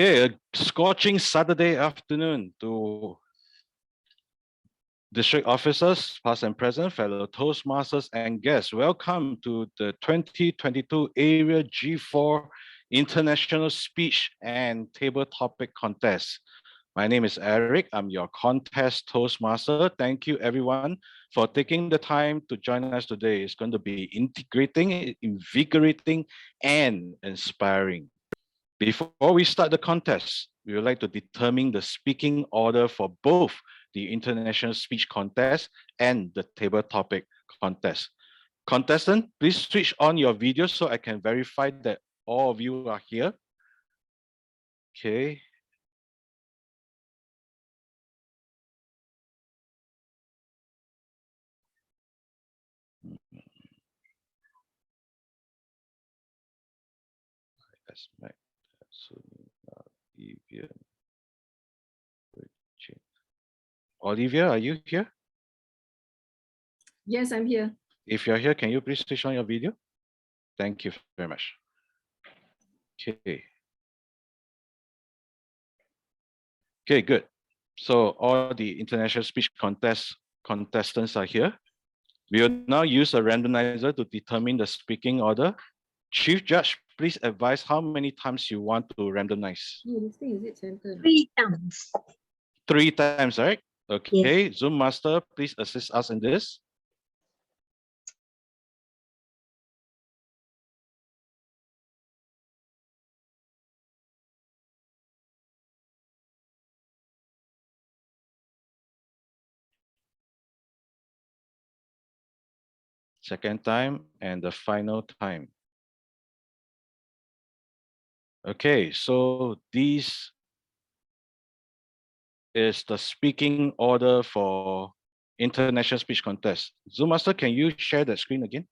Okay, a scorching Saturday afternoon to district officers, past and present, fellow Toastmasters and guests. Welcome to the 2022 Area G4 International Speech and Table Topic Contest. My name is Eric. I'm your contest Toastmaster. Thank you everyone for taking the time to join us today. It's going to be integrating, invigorating, and inspiring. Before we start the contest, we would like to determine the speaking order for both the International Speech Contest and the Table Topic Contest. Contestant, please switch on your video so I can verify that all of you are here. Okay. Olivia, are you here? Yes, I'm here. If you're here, can you please switch on your video? Thank you very much. Okay. Okay, good. So all the international speech contestants are here. We will now use a randomizer to determine the speaking order. Chief Judge, please advise how many times you want to randomize. 3 times. 3 times, right? Okay, yes. Zoom Master, please assist us in this. Second time and the final time. Okay, so these is the speaking order for International Speech Contest. Zoom Master, can you share that screen again?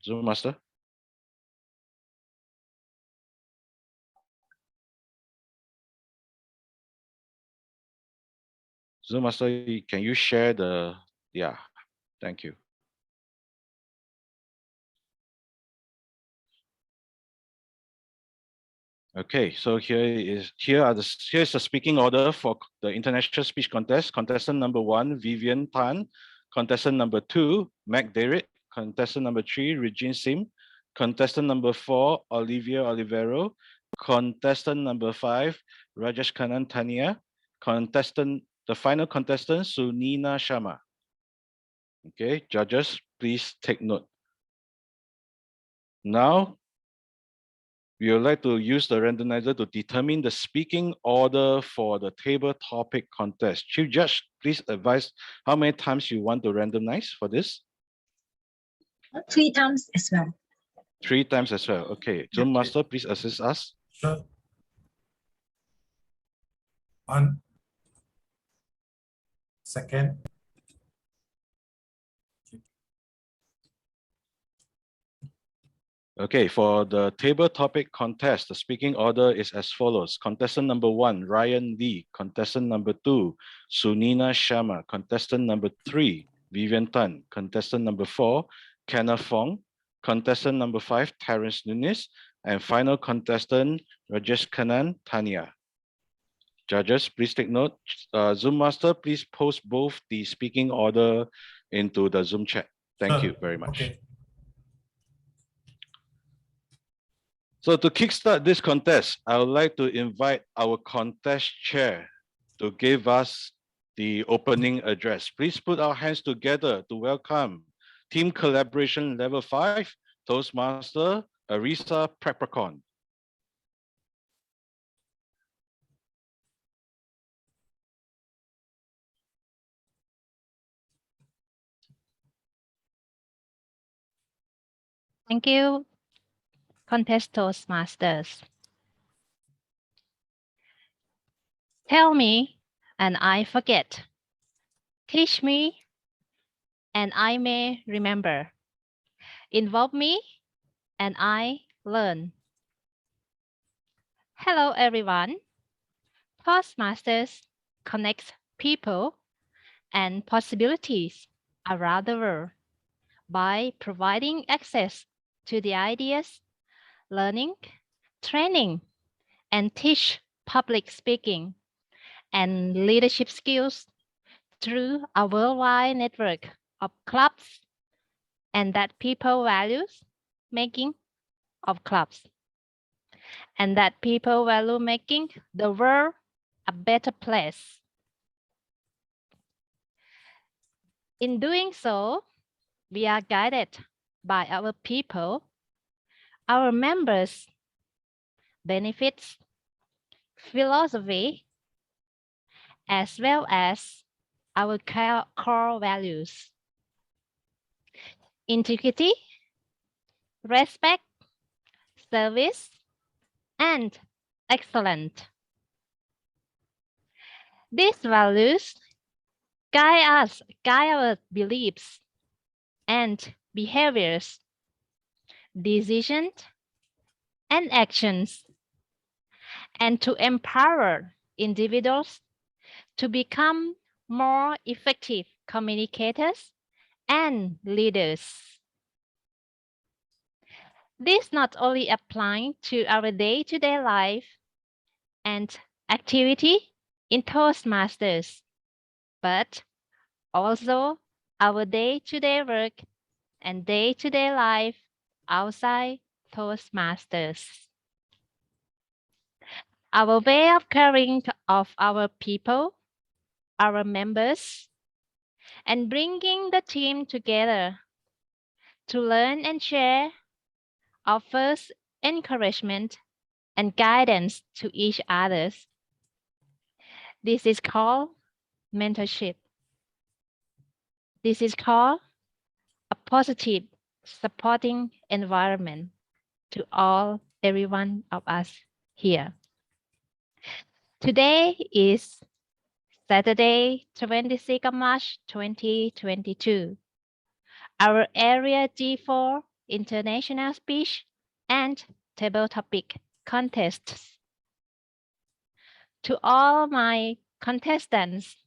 Zoom Master. Zoom Master, can you share the, yeah, thank you. Okay, so here's the speaking order for the International Speech Contest. Contestant number 1, Vivian Tan. Contestant number 2, Mac Derrick. Contestant number 3, Regine Sim. Contestant number 4, Olivia Olivero. Contestant number 5, Rajesh Kanan Tania. The final contestant, Sunina Sharma. Okay, judges, please take note. Now, we would like to use the randomizer to determine the speaking order for the table topic contest. Chief Judge, please advise how many times you want to randomize for this? 3 times as well. 3 times as well. Okay. Zoom Master, please assist us. Sure. 1 second. Okay, for the table topic contest, the speaking order is as follows. Contestant number 1, Ryan Lee. Contestant number 2, Sunina Sharma. Contestant number 3, Vivian Tan. Contestant number 4, Kenneth Fong. Contestant number 5, Terence Nunes. And final contestant, Rajesh Kanan Tania. Judges, please take note. Zoom Master, please post both the speaking order into the Zoom chat. Thank you very much. Okay. So to kickstart this contest, I would like to invite our contest chair to give us the opening address. Please put our hands together to welcome Team Collaboration Level 5, Toastmaster Arisa Preprakon. Thank you, Contest Toastmasters. Tell me, and I forget. Teach me, and I may remember. Involve me, and I learn. Hello, everyone. Toastmasters connects people, and possibilities around the world by providing access to the ideas, learning, training, and teach public speaking and leadership skills through a worldwide network of clubs, and that people values making of clubs, and that people value making the world a better place. In doing so, we are guided by our people, our members, benefits, philosophy, as well as our core values: integrity, respect, service, and excellence. These values guide our beliefs and behaviors, decisions, and actions, and to empower individuals to become more effective communicators and leaders. This not only applies to our day-to-day life and activity in Toastmasters, but also our day-to-day work and day-to-day life outside Toastmasters. Our way of caring of our people, our members, and bringing the team together to learn and share offers encouragement and guidance to each other. This is called mentorship. This is called a positive supporting environment to every one of us here. Today is Saturday, 26th of March, 2022. Our Area G4 International Speech and Table Topic Contests. To all my contestants,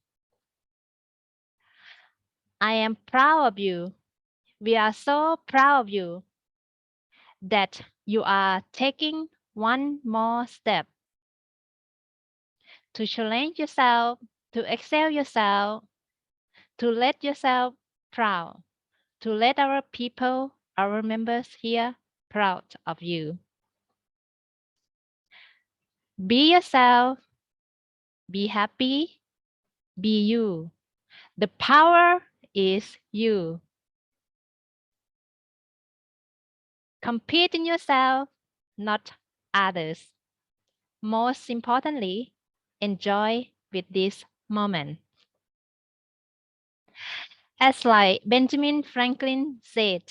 I am proud of you. We are so proud of you that you are taking one more step to challenge yourself, to excel yourself, to let yourself proud, to let our people, our members here proud of you. Be yourself, be happy, be you. The power is you. Compete in yourself, not others. Most importantly, enjoy with this moment. As like Benjamin Franklin said,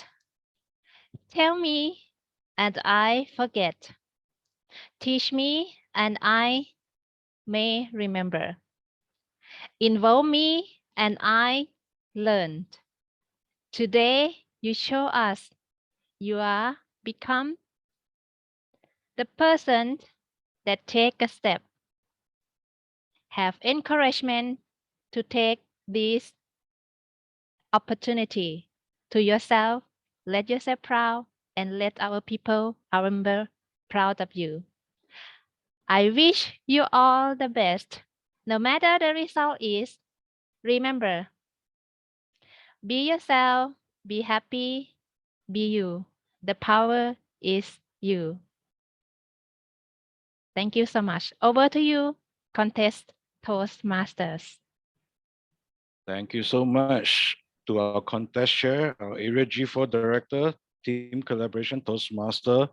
tell me and I forget. Teach me and I may remember. Involve me and I learned. Today you show us you are become the person that take a step. Have encouragement to take this opportunity to yourself. Let yourself proud and let our people, our member, proud of you. I wish you all the best. No matter the result is, remember, be yourself, be happy, be you. The power is you. Thank you so much. Over to you, contest Toastmasters. Thank you so much to our contest chair, our Area G4 Director, Team Collaboration Toastmaster,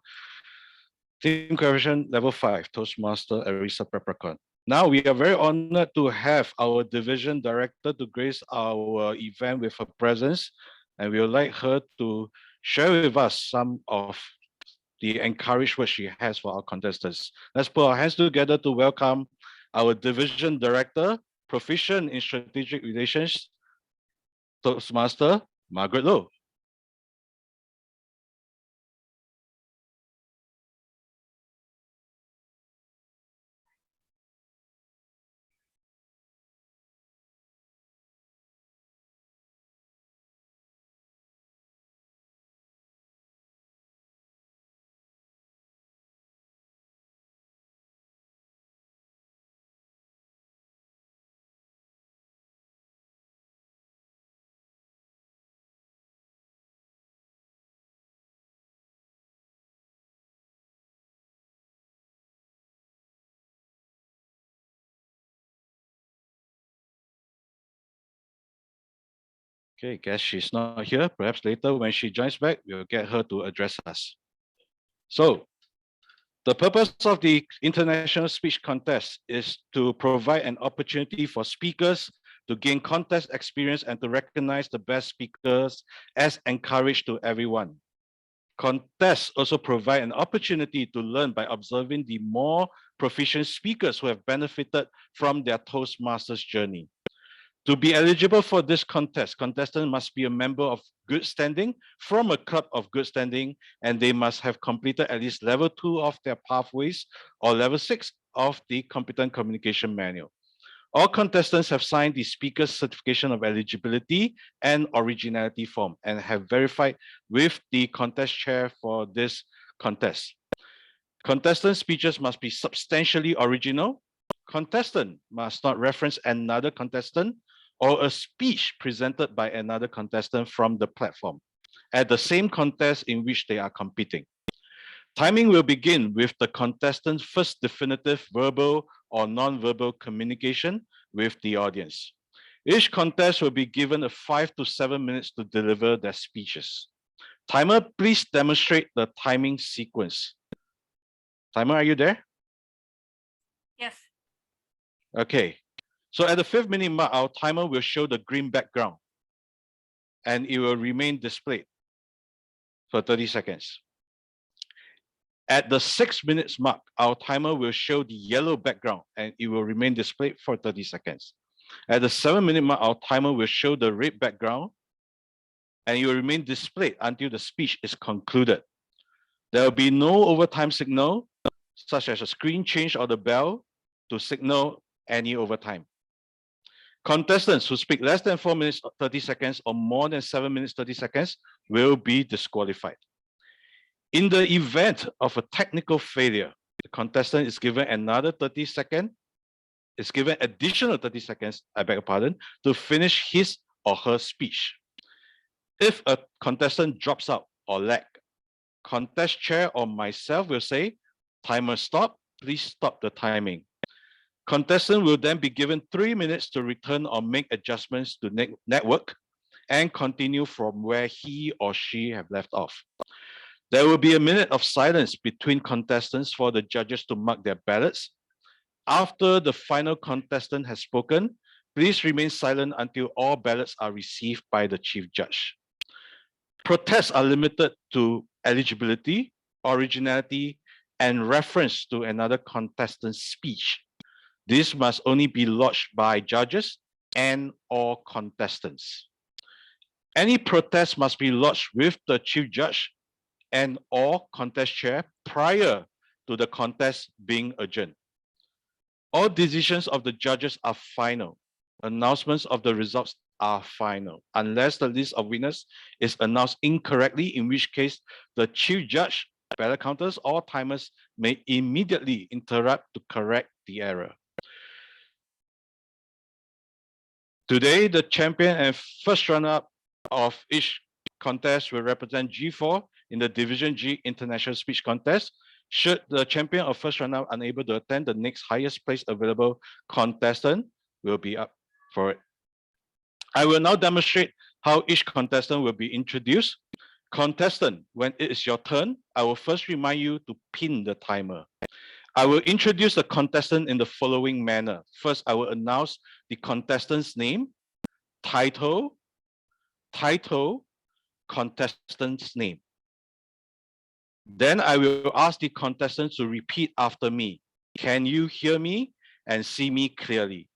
Team Collaboration Level 5 Toastmaster Arisa Peppercorn. Now we are very honored to have our Division Director to grace our event with her presence, and we would like her to share with us some of the encouraged words she has for our contestants. Let's put our hands together to welcome our Division Director, Proficient in Strategic Relations, Toastmaster Margaret Low. Okay, guess she's not here. Perhaps later when she joins back, we'll get her to address us. So, the purpose of the International Speech Contest is to provide an opportunity for speakers to gain contest experience and to recognize the best speakers as encouraged to everyone. Contests also provide an opportunity to learn by observing the more proficient speakers who have benefited from their Toastmasters journey. To be eligible for this contest, contestant must be a member of good standing from a club of good standing, and they must have completed at least level 2 of their pathways or level 6 of the competent communication manual. All contestants have signed the speaker's certification of eligibility and originality form and have verified with the contest chair for this contest. Contestant speeches must be substantially original. Contestant must not reference another contestant or a speech presented by another contestant from the platform at the same contest in which they are competing. Timing will begin with the contestant's first definitive verbal or non-verbal communication with the audience. Each contest will be given 5 to 7 minutes to deliver their speeches. Timer, please demonstrate the timing sequence. Timer, are you there? Yes. Okay. So at the 5th minute mark, our timer will show the green background and it will remain displayed for 30 seconds. At the 6 minutes mark, our timer will show the yellow background and it will remain displayed for 30 seconds. At the 7-minute mark, our timer will show the red background and it will remain displayed until the speech is concluded. There will be no overtime signal, such as a screen change or the bell to signal any overtime. Contestants who speak less than 4 minutes 30 seconds or more than 7 minutes 30 seconds will be disqualified. In the event of a technical failure, the contestant is given another 30 seconds, is given additional 30 seconds, I beg your pardon, to finish his or her speech. If a contestant drops out or lag, contest chair or myself will say, timer stop, please stop the timing. Contestant will then be given 3 minutes to return or make adjustments to network and continue from where he or she have left off. There will be a minute of silence between contestants for the judges to mark their ballots. After the final contestant has spoken, please remain silent until all ballots are received by the chief judge. Protests are limited to eligibility, originality, and reference to another contestant's speech. This must only be lodged by judges and or contestants. Any protest must be lodged with the chief judge and or contest chair prior to the contest being adjourned. All decisions of the judges are final. Announcements of the results are final, unless the list of winners is announced incorrectly, in which case the chief judge, ballot counters, or timers may immediately interrupt to correct the error. Today, the champion and first runner-up of each contest will represent G4 in the Division G International Speech Contest. Should the champion or first runner-up unable to attend, the next highest place available contestant will be up for it. I will now demonstrate how each contestant will be introduced. Contestant, when it is your turn, I will first remind you to pin the timer. I will introduce the contestant in the following manner. First, I will announce the contestant's name, title, contestant's name. Then I will ask the contestants to repeat after me. Can you hear me and see me clearly?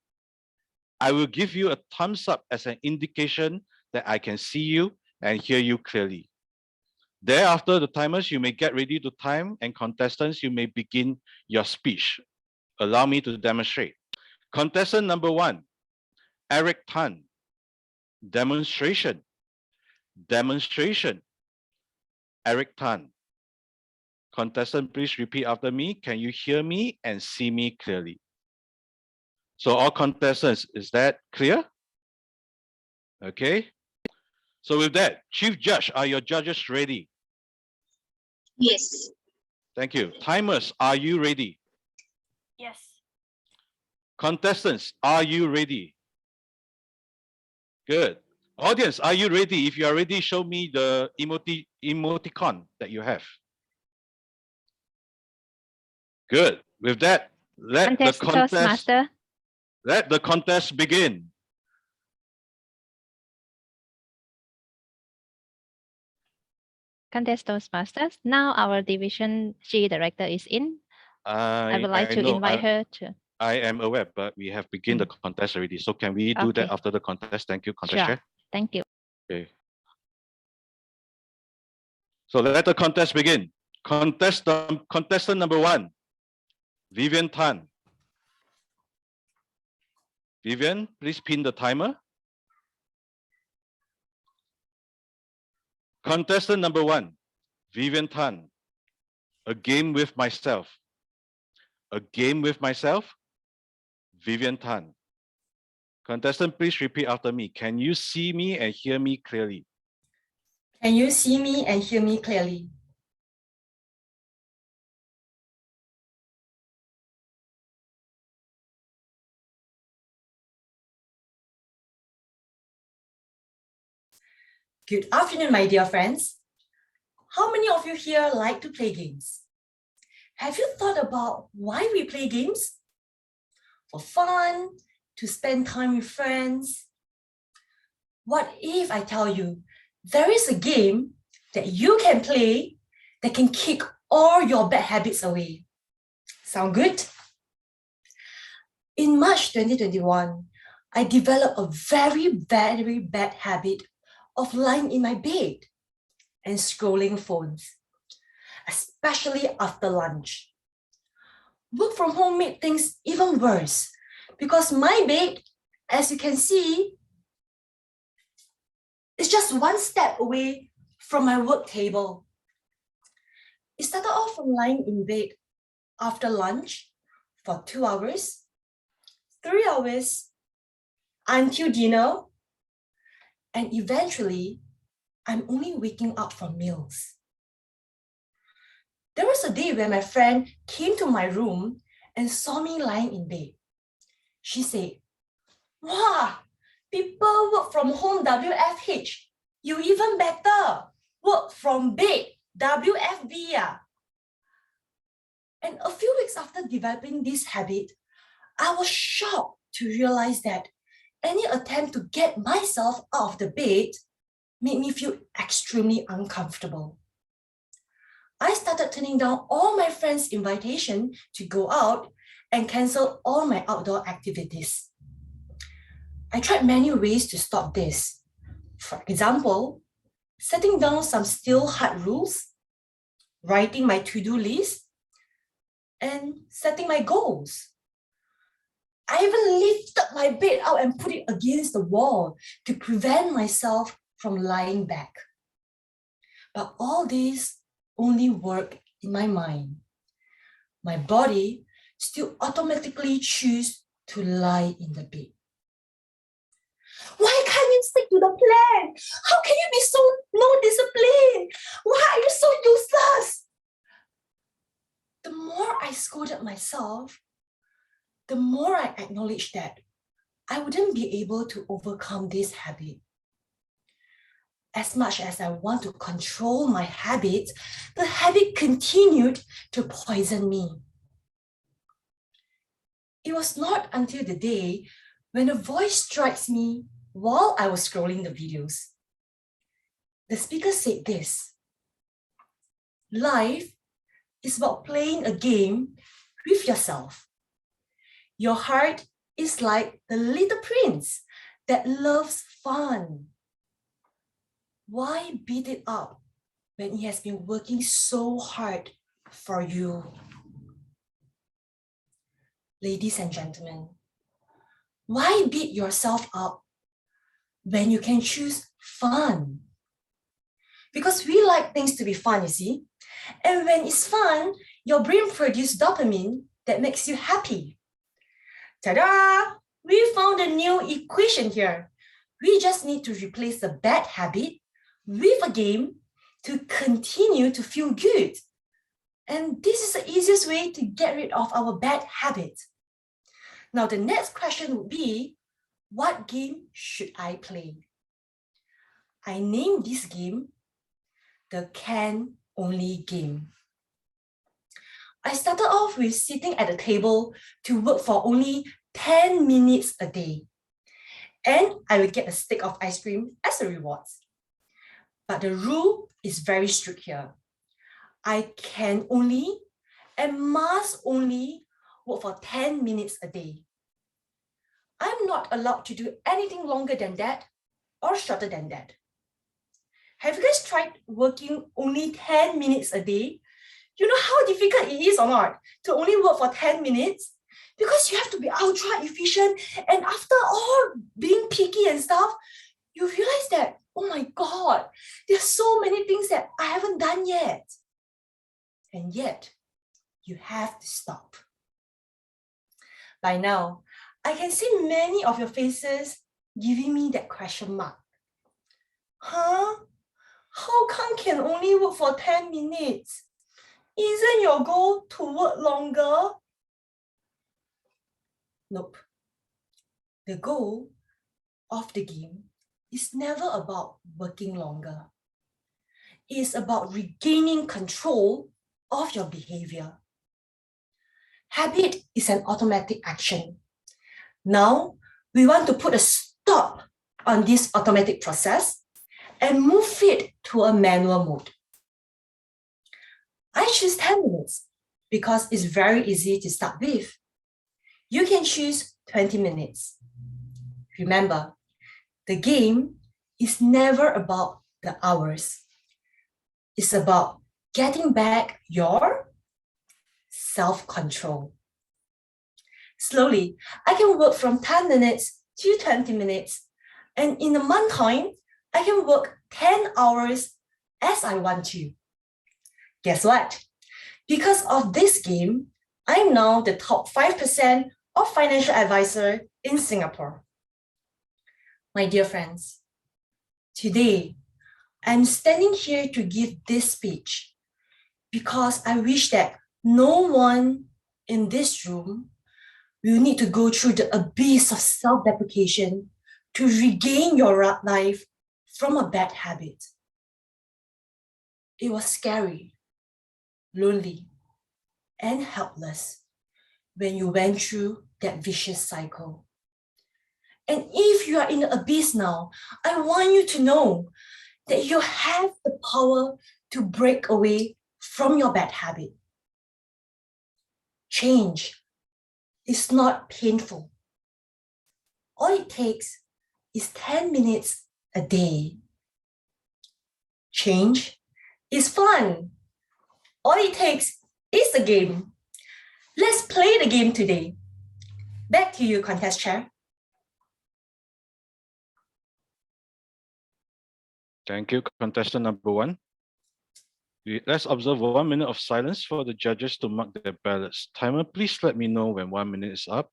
I will give you a thumbs up as an indication that I can see you and hear you clearly. Thereafter, the timers, you may get ready to time, and contestants, you may begin your speech. Allow me to demonstrate. Contestant number 1, Eric Tan. Demonstration. Demonstration. Eric Tan. Contestant, please repeat after me. Can you hear me and see me clearly? So all contestants, is that clear? Okay. So with that, Chief Judge, are your judges ready? Yes. Thank you. Timers, are you ready? Yes. Contestants, are you ready? Good. Audience, are you ready? If you are ready, show me the emoticon that you have. Good. With that, let the Toastmaster. contest begin. Contest Toastmasters. Now our Division G director is in. I would like to know, invite her to. I am aware, but we have begun the contest already. So can we do that Okay. after the contest? Thank you, contest Sure. chair. Thank you. Okay. So let the contest begin. Contestant number 1, Vivian Tan. Vivian, please pin the timer. Contestant number 1, Vivian Tan. A game with myself. A game with myself, Vivian Tan. Contestant, please repeat after me. Can you see me and hear me clearly? Can you see me and hear me clearly? Good afternoon, my dear friends. How many of you here like to play games? Have you thought about why we play games? For fun, to spend time with friends? What if I tell you there is a game that you can play that can kick all your bad habits away? Sound good? In March 2021, I developed a very bad habit of lying in my bed and scrolling phones, especially after lunch. Work from home made things even worse because my bed, as you can see, is just one step away from my work table. It started off from lying in bed after lunch for 2 hours, 3 hours, until dinner, and eventually, I'm only waking up for meals. There was a day when my friend came to my room and saw me lying in bed. She said, "Wow, people work from home, WFH. You even better, work from bed, WFB. And a few weeks after developing this habit, I was shocked to realize that any attempt to get myself out of the bed made me feel extremely uncomfortable. I started turning down all my friends' invitation to go out and cancel all my outdoor activities. I tried many ways to stop this. For example, setting down some still hard rules, writing my to-do list, and setting my goals. I even lifted my bed out and put it against the wall to prevent myself from lying back. But all this only work in my mind. My body still automatically choose to lie in the bed. Why can't you stick to the plan? How can you be so no discipline? Why are you so useless? The more I scolded myself, the more I acknowledged that I wouldn't be able to overcome this habit. As much as I want to control my habits, the habit continued to poison me. It was not until the day when a voice strikes me while I was scrolling the videos. The speaker said this: life is about playing a game with yourself. Your heart is like the little prince that loves fun. Why beat it up when it has been working so hard for you? Ladies and gentlemen, why beat yourself up when you can choose fun? Because we like things to be fun, you see. And when it's fun, your brain produces dopamine that makes you happy. Ta-da! We found a new equation here. We just need to replace the bad habit with a game to continue to feel good. And this is the easiest way to get rid of our bad habit. Now, the next question would be, what game should I play? I named this game the can only game. I started off with sitting at the table to work for only 10 minutes a day. And I would get a stick of ice cream as a reward. But the rule is very strict here. I can only and must only work for 10 minutes a day. I'm not allowed to do anything longer than that or shorter than that. Have you guys tried working only 10 minutes a day? You know how difficult it is or not to only work for 10 minutes? Because you have to be ultra efficient. And after all being picky and stuff, you realize that, oh my God, there's so many things that I haven't done yet. And yet, you have to stop. By now, I can see many of your faces giving me that question mark. Huh? How come can only work for 10 minutes? Isn't your goal to work longer? Nope. The goal of the game is never about working longer. It is about regaining control of your behavior. Habit is an automatic action. Now, we want to put a stop on this automatic process and move it to a manual mode. I choose 10 minutes because it's very easy to start with. You can choose 20 minutes. Remember, the game is never about the hours. It's about getting back your self-control. Slowly, I can work from 10 minutes to 20 minutes. And in a month time, I can work 10 hours as I want to. Guess what? Because of this game, I'm now the top 5% of financial advisor in Singapore. My dear friends, today, I'm standing here to give this speech because I wish that no one in this room will need to go through the abyss of self-deprecation to regain your life from a bad habit. It was scary, lonely, and helpless when you went through that vicious cycle. And if you are in the abyss now, I want you to know that you have the power to break away from your bad habit. Change is not painful. All it takes is 10 minutes a day. Change is fun. All it takes is a game. Let's play the game today. Back to you, contest chair. Thank you, contestant number 1. Let's observe 1 minute of silence for the judges to mark their ballots. Timer, please let me know when 1 minute is up.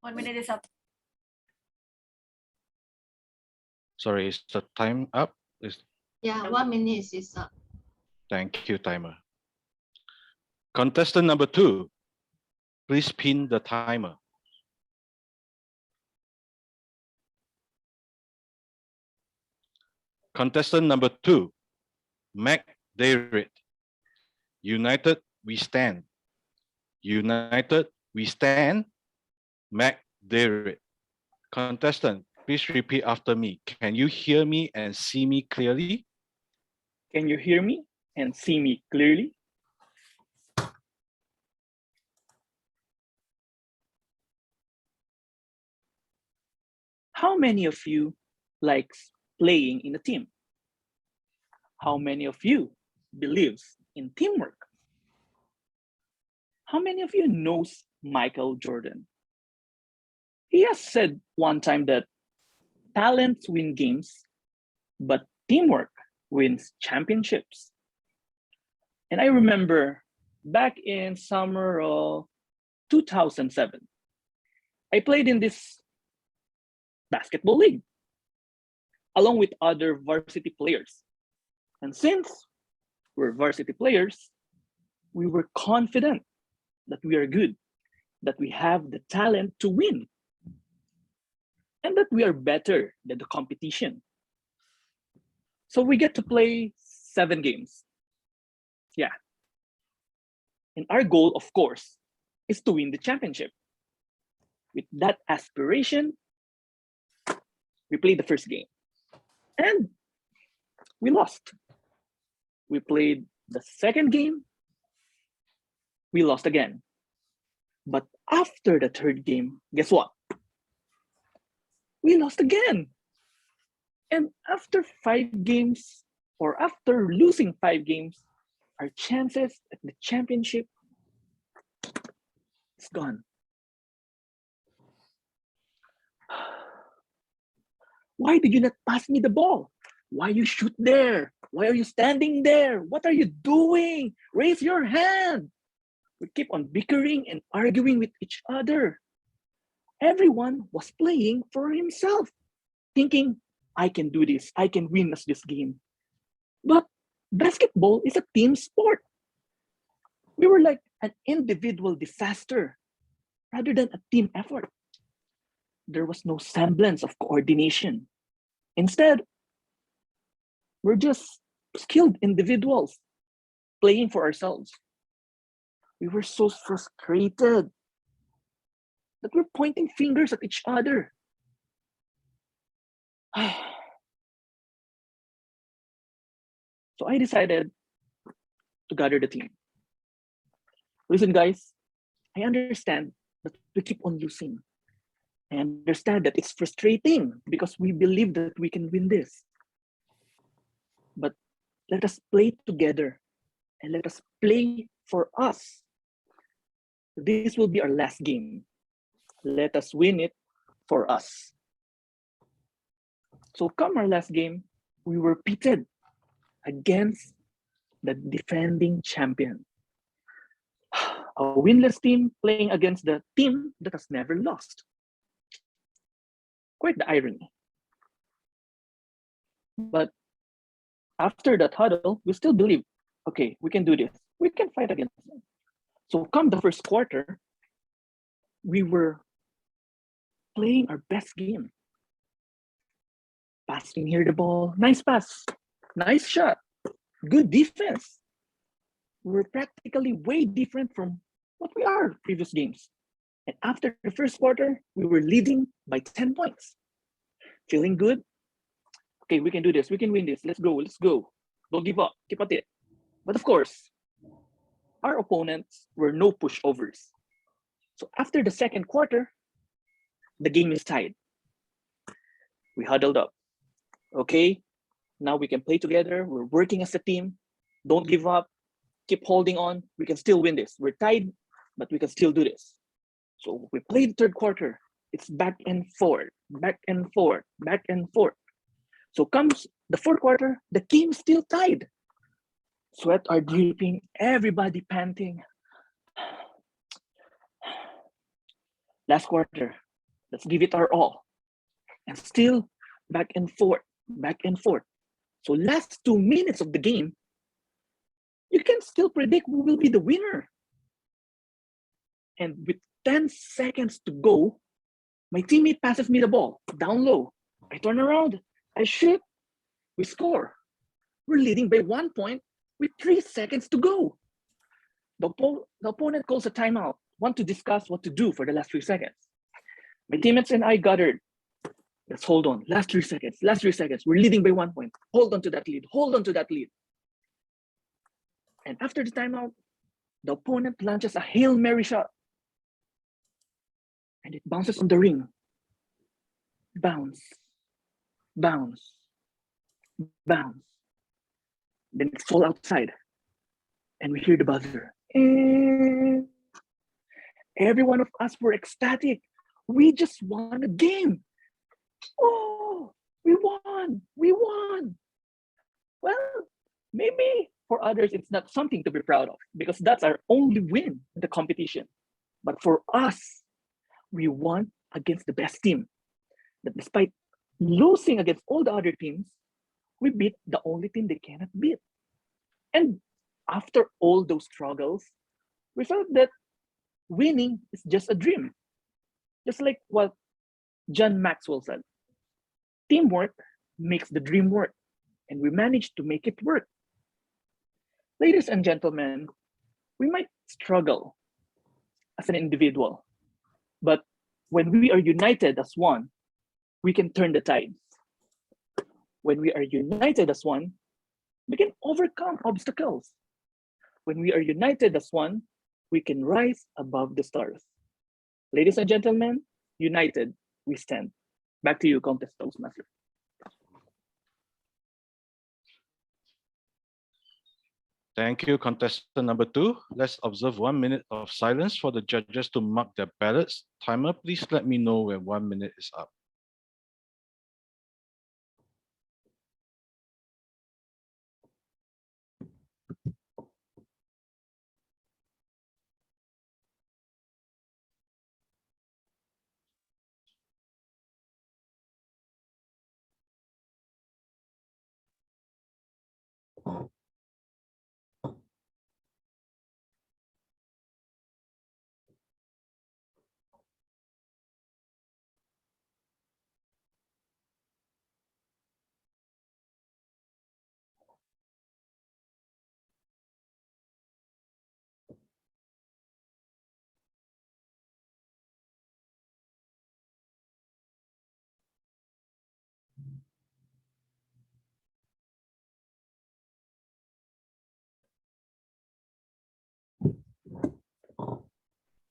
One minute is up. Sorry, is the time up? Yeah, 1 minute is up. Thank you, timer. Contestant number 2, please pin the timer. Contestant number 2, Mac Dayrit. United we stand. United we stand. Mac Dayrit. Contestant, please repeat after me. Can you hear me and see me clearly? Can you hear me and see me clearly? How many of you likes playing in a team? How many of you believes in teamwork? How many of you knows Michael Jordan? He has said one time that talents win games, but teamwork wins championships. And I remember back in summer of 2007, I played in this basketball league along with other varsity players. And since we're varsity players, we were confident that we are good, that we have the talent to win, and that we are better than the competition. So we get to play 7 games. Yeah. And our goal, of course, is to win the championship. With that aspiration, we played the first game. And we lost. We played the second game. We lost again. But after the third game, guess what? We lost again. And after 5 games, or after losing 5 games, our chances at the championship is gone. Why did you not pass me the ball? Why you shoot there? Why are you standing there? What are you doing? Raise your hand. We keep on bickering and arguing with each other. Everyone was playing for himself, thinking, I can do this. I can win us this game. But basketball is a team sport. We were like an individual disaster rather than a team effort. There was no semblance of coordination. Instead, we're just skilled individuals playing for ourselves. We were so frustrated that we're pointing fingers at each other. So I decided to gather the team. Listen, guys, I understand that we keep on losing. I understand that it's frustrating because we believe that we can win this. But let us play together and let us play for us. This will be our last game. Let us win it for us. So come our last game, we were pitted against the defending champion. A winless team playing against the team that has never lost. Quite the irony. But after that huddle, we still believe, okay, we can do this. We can fight against them. So come the first quarter, we were playing our best game. Passing here the ball, nice pass, nice shot, good defense. We're practically way different from what we are previous games. And after the first quarter, we were leading by 10 points. Feeling good? Okay, we can do this. We can win this. Let's go. Let's go. Don't give up. Keep at it. But of course, our opponents were no pushovers. So after the second quarter, the game is tied. We huddled up. Okay, now we can play together. We're working as a team. Don't give up. Keep holding on. We can still win this. We're tied, but we can still do this. So we played the third quarter. It's back and forth, back and forth, back and forth. So comes the fourth quarter, the game still tied. Sweat are dripping, everybody panting. Last quarter, let's give it our all. And still back and forth, back and forth. So last 2 minutes of the game, you can still predict who will be the winner. And with 10 seconds to go, my teammate passes me the ball down low. I turn around, I shoot, we score. We're leading by 1 point with 3 seconds to go. The opponent calls a timeout, want to discuss what to do for the last few seconds. My teammates and I gathered Let's hold on. Last 3 seconds. Last 3 seconds. We're leading by 1 point. Hold on to that lead. Hold on to that lead. And after the timeout, the opponent launches a Hail Mary shot. And it bounces on the ring. Bounce. Bounce. Bounce. Then it falls outside. And we hear the buzzer. And every one of us were ecstatic. We just won a game. Oh, we won. We won. Well, maybe for others, it's not something to be proud of because that's our only win in the competition. But for us, we won against the best team. That despite losing against all the other teams, we beat the only team they cannot beat. And after all those struggles, we felt that winning is just a dream. Just like what John Maxwell said, teamwork makes the dream work, and we managed to make it work. Ladies and gentlemen, we might struggle as an individual, but when we are united as one, we can turn the tides. When we are united as one, we can overcome obstacles. When we are united as one, we can rise above the stars. Ladies and gentlemen, united, we stand. Back to you, Contest Toastmaster. Thank you, contestant number 2. Let's observe 1 minute of silence for the judges to mark their ballots. Timer, please let me know when 1 minute is up.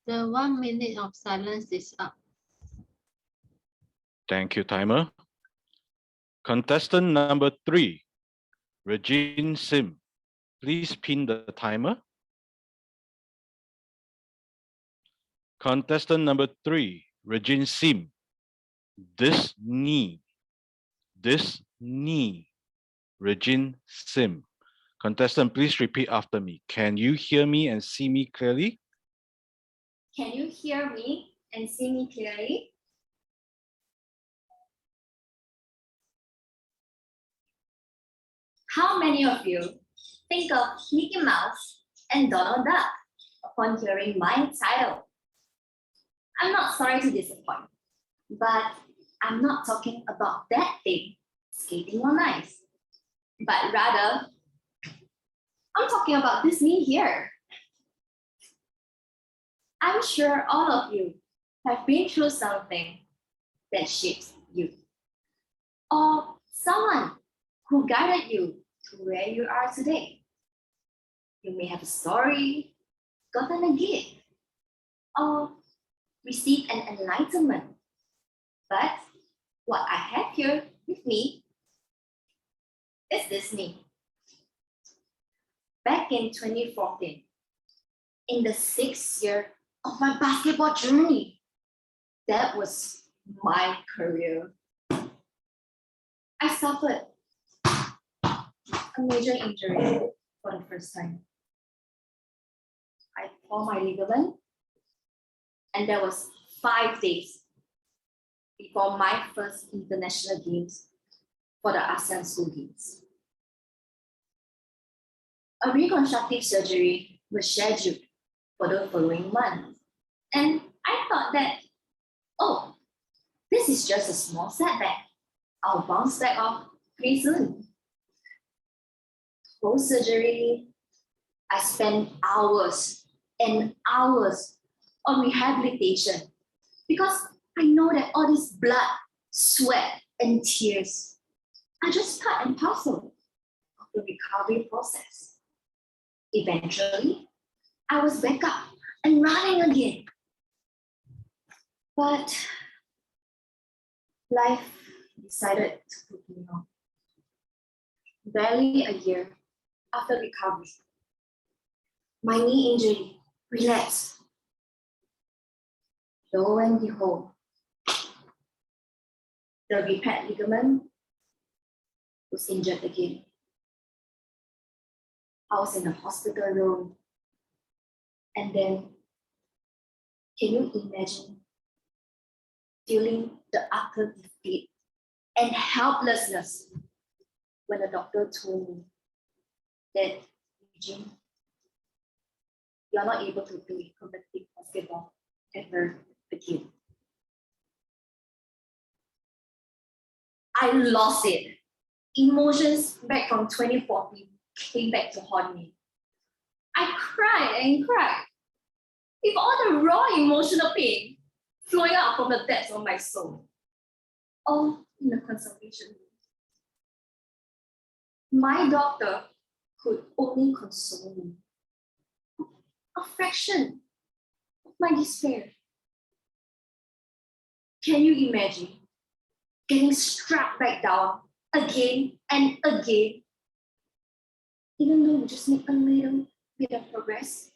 The 1 minute of silence is up. Thank you, timer. Contestant number 3, Regine Sim. Please pin the timer. Contestant number 3, Regine Sim. This knee. Regine Sim. Contestant, please repeat after me. Can you hear me and see me clearly? Can you hear me and see me clearly? How many of you think of Mickey Mouse and Donald Duck upon hearing my title? I'm not sorry to disappoint, but I'm not talking about that thing, skating on ice, but rather, I'm talking about this me here. I'm sure all of you have been through something that shapes you, or someone who guided you to where you are today. You may have a story, gotten a gift, or received an enlightenment. But what I have here with me is this me. Back in 2014, in the 6th year of my basketball journey, that was my career. I suffered a major injury for the first time. I tore my ligament, and that was 5 days before my first international games for the ASEAN School Games. A reconstructive surgery was scheduled for the following month, and I thought that, oh, this is just a small setback. I'll bounce back off pretty soon. Post-surgery, I spent hours and hours on rehabilitation because I know that all this blood sweat, and tears are just part and parcel of the recovery process. Eventually, I was back up and running again. But life decided to put me on. Barely a year after recovery, my knee injury relapsed. Lo and behold, the repaired ligament was injured again. I was in the hospital room. And then, can you imagine feeling the utter defeat and helplessness when the doctor told me that, Eugene, you're not able to play competitive basketball ever again. I lost it. Emotions back from 2014 came back to haunt me. I cried and cried with all the raw emotional pain flowing out from the depths of my soul, all in the consultation room. My doctor could only console me. A fraction of my despair. Can you imagine getting struck back down again and again, even though you just make a little bit of progress?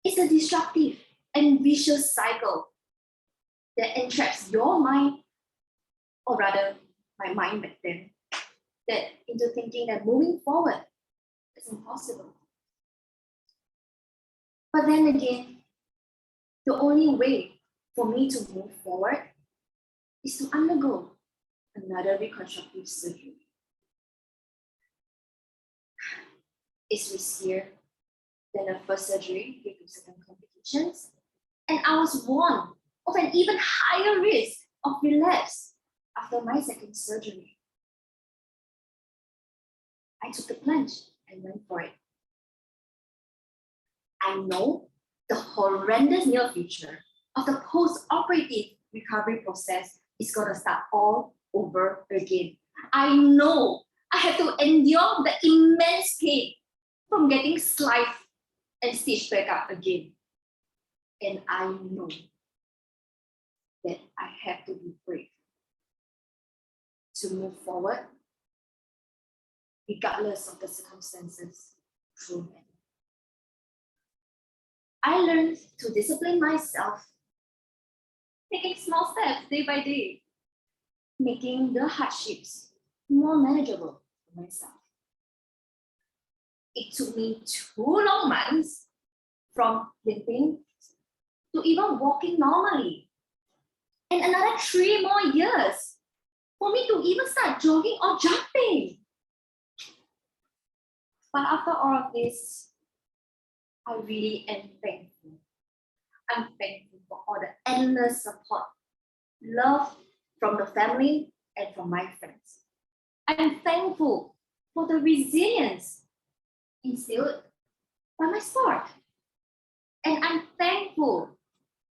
It's a destructive and vicious cycle that entraps your mind, or rather my mind back then, that into thinking that moving forward is impossible. But then again, the only way for me to move forward is to undergo another reconstructive surgery. It's riskier than the first surgery due to certain complications, and I was warned of an even higher risk of relapse after my second surgery. I took the plunge and went for it. I know the horrendous near future of the post-operative recovery process is going to start all over again. I know I have to endure the immense pain from getting sliced and stitched back up again. And I know that I have to be brave to move forward, regardless of the circumstances thrown at me. I learned to discipline myself, taking small steps day by day, making the hardships more manageable for myself. It took me 2 long months from limping to even walking normally, and another 3 more years for me to even start jogging or jumping. But after all of this, I really am thankful. I'm thankful for all the endless support, love from the family and from my friends. I'm thankful for the resilience instilled by my sport. And I'm thankful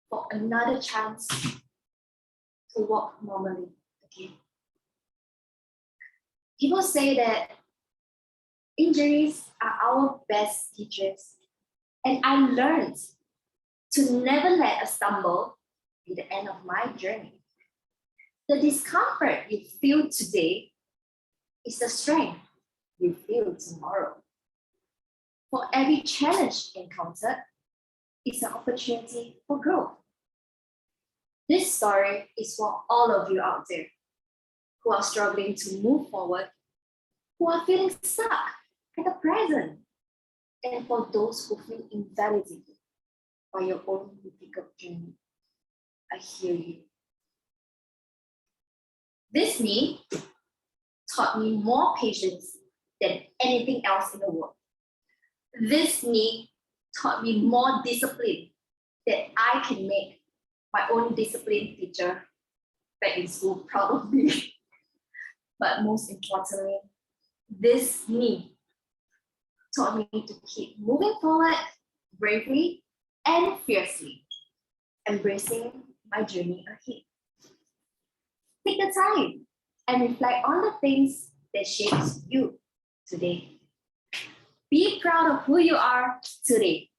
for another chance to walk normally again. People say that injuries are our best teachers. And I learned to never let a stumble be the end of my journey. The discomfort you feel today is the strength you feel tomorrow. For every challenge encountered is an opportunity for growth. This story is for all of you out there who are struggling to move forward, who are feeling stuck at the present, and for those who feel invalidated by your own difficult journey. I hear you. This knee taught me more patience than anything else in the world. This knee taught me more discipline that I can make my own discipline teacher back in school proud of me. But most importantly, this knee taught me to keep moving forward bravely and fiercely, embracing my journey ahead. Take the time and reflect on the things that shapes you today. Be proud of who you are today.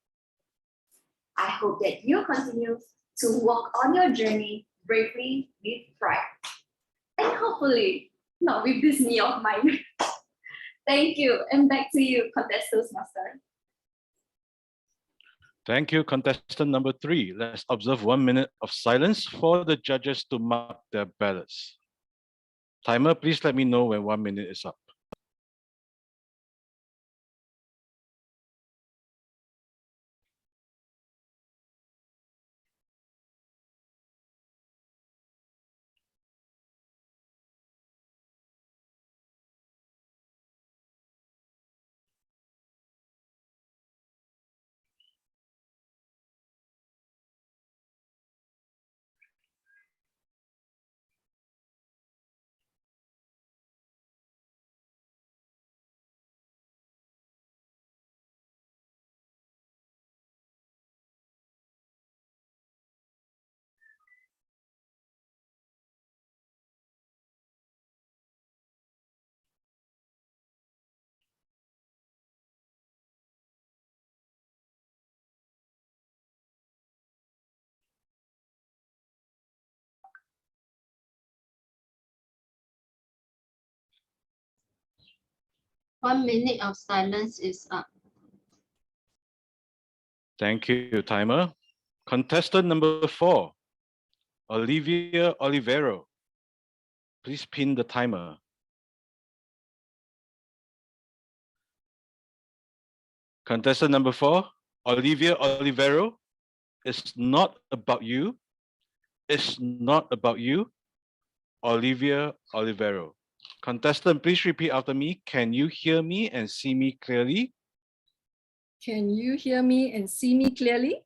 I hope that you continue to walk on your journey bravely with pride. And hopefully not with this knee of mine. Thank you. And back to you, Contest Toastmaster. Thank you, contestant number 3. Let's observe 1 minute of silence for the judges to mark their ballots. Timer, please let me know when 1 minute is up. One minute of silence is up. Thank you, timer. Contestant number 4, Olivia Olivero. Please pin the timer. Contestant number 4, Olivia Olivero. It's not about you. It's not about you. Olivia Olivero. Contestant, please repeat after me. Can you hear me and see me clearly? Can you hear me and see me clearly?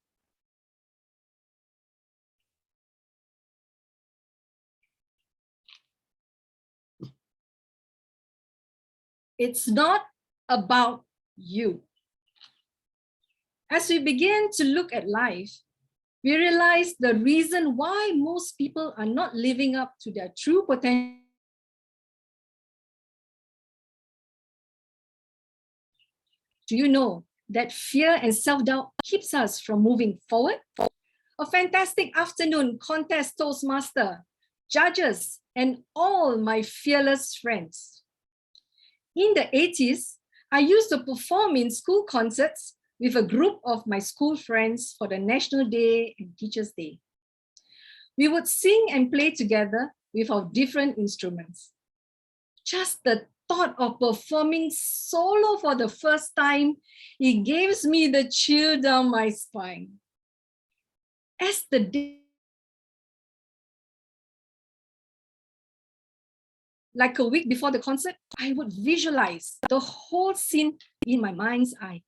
It's not about you. As we begin to look at life, we realize the reason why most people are not living up to their true potential. Do you know that fear and self-doubt keeps us from moving forward? A fantastic afternoon, Contest Toastmaster, judges, and all my fearless friends. In the 80s, I used to perform in school concerts with a group of my school friends for the National Day and Teachers' Day. We would sing and play together with our different instruments. Just the thought of performing solo for the first time, it gives me the chill down my spine. As the day, like a week before the concert, I would visualize the whole scene in my mind's eye.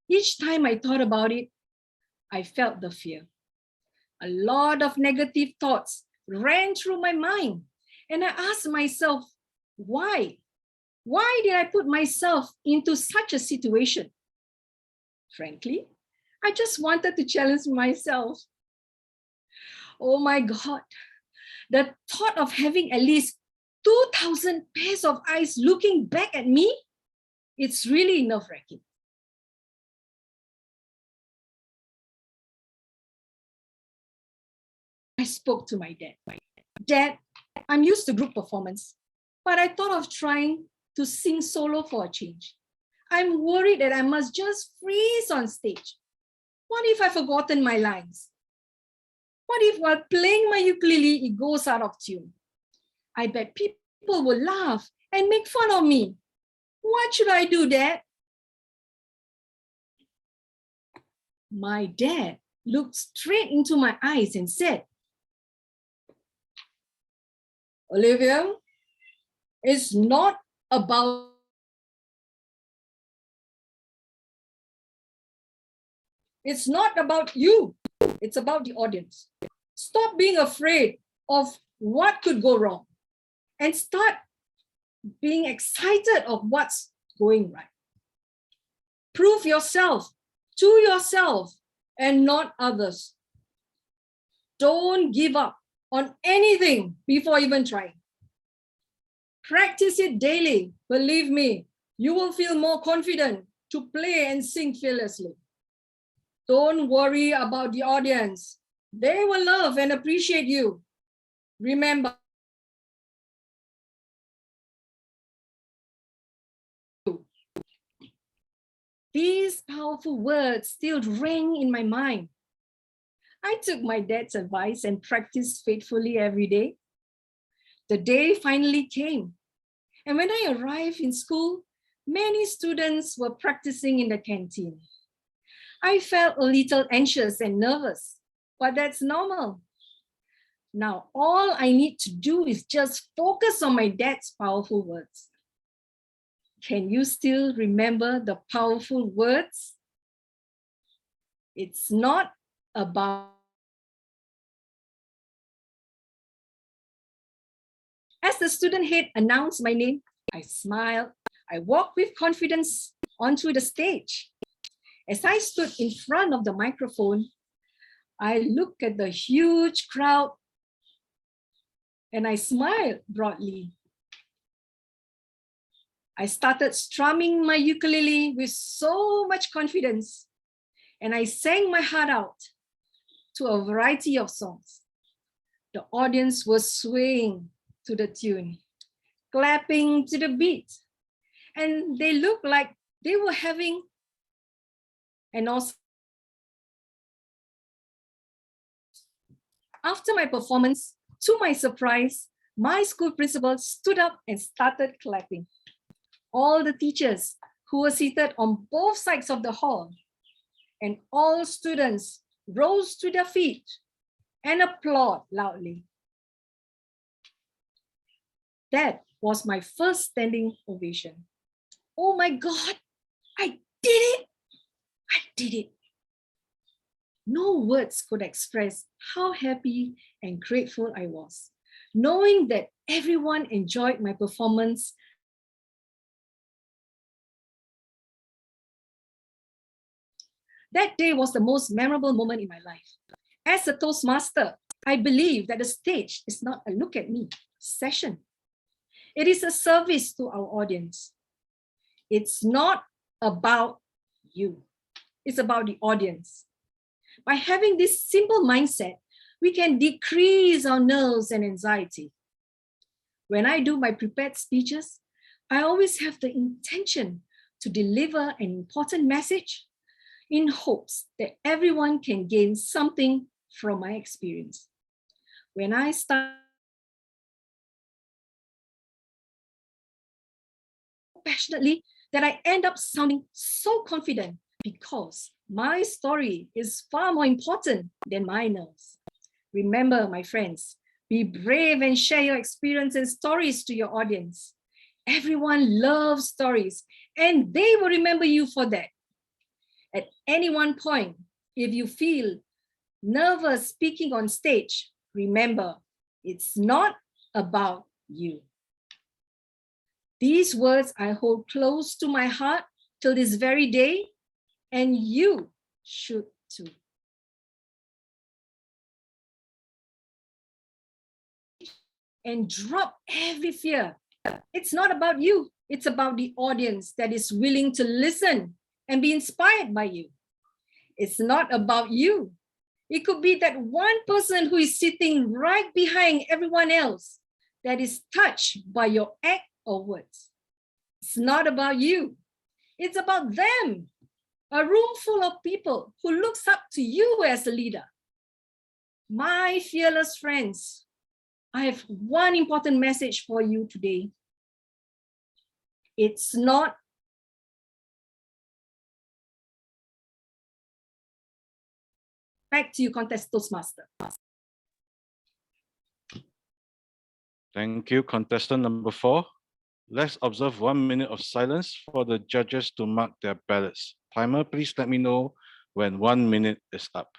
Each time I thought about it, I felt the fear. A lot of negative thoughts ran through my mind, and I asked myself, why? Why did I put myself into such a situation? Frankly, I just wanted to challenge myself. Oh my God, the thought of having at least 2,000 pairs of eyes looking back at me, it's really nerve-wracking. I spoke to my dad. Dad, I'm used to group performance, but I thought of trying to sing solo for a change. I'm worried that I must just freeze on stage. What if I've forgotten my lines? What if while playing my ukulele, it goes out of tune? I bet people will laugh and make fun of me. What should I do, Dad? My dad looked straight into my eyes and said, Olivia, it's not about you. It's about the audience. Stop being afraid of what could go wrong and start being excited of what's going right. Prove yourself to yourself and not others. Don't give up on anything before even trying. Practice it daily. Believe me, you will feel more confident to play and sing fearlessly. Don't worry about the audience. They will love and appreciate you. Remember, these powerful words still ring in my mind. I took my dad's advice and practiced faithfully every day. The day finally came. And when I arrived in school, many students were practicing in the canteen. I felt a little anxious and nervous, but that's normal. Now, all I need to do is just focus on my dad's powerful words. Can you still remember the powerful words? It's not about. As the student head announced my name, I smiled. I walked with confidence onto the stage. As I stood in front of the microphone, I looked at the huge crowd and I smiled broadly. I started strumming my ukulele with so much confidence, and I sang my heart out to a variety of songs. The audience was swaying to the tune, clapping to the beat, and they looked like they were having an awesome. After my performance, to my surprise, my school principal stood up and started clapping. All the teachers who were seated on both sides of the hall and all students rose to their feet and applauded loudly. That was my first standing ovation. Oh my God, I did it! I did it. No words could express how happy and grateful I was, knowing that everyone enjoyed my performance. That day was the most memorable moment in my life. As a Toastmaster, I believe that the stage is not a look at me session. It is a service to our audience. It's not about you. It's about the audience. By having this simple mindset, we can decrease our nerves and anxiety. When I do my prepared speeches, I always have the intention to deliver an important message in hopes that everyone can gain something from my experience. When I start passionately, that I end up sounding so confident because my story is far more important than my nerves. Remember, my friends, be brave and share your experience and stories to your audience. Everyone loves stories and they will remember you for that. At any one point, if you feel nervous speaking on stage, remember, it's not about you. These words I hold close to my heart till this very day, and you should too. And drop every fear. It's not about you. It's about the audience that is willing to listen and be inspired by you. It's not about you. It could be that one person who is sitting right behind everyone else that is touched by your act or words. It's not about you. It's about them. A room full of people who looks up to you as a leader. My fearless friends, I have one important message for you today. It's not back to you, Contest Toastmaster. Thank you, contestant number 4. Let's observe 1 minute of silence for the judges to mark their ballots. Timer, please let me know when 1 minute is up.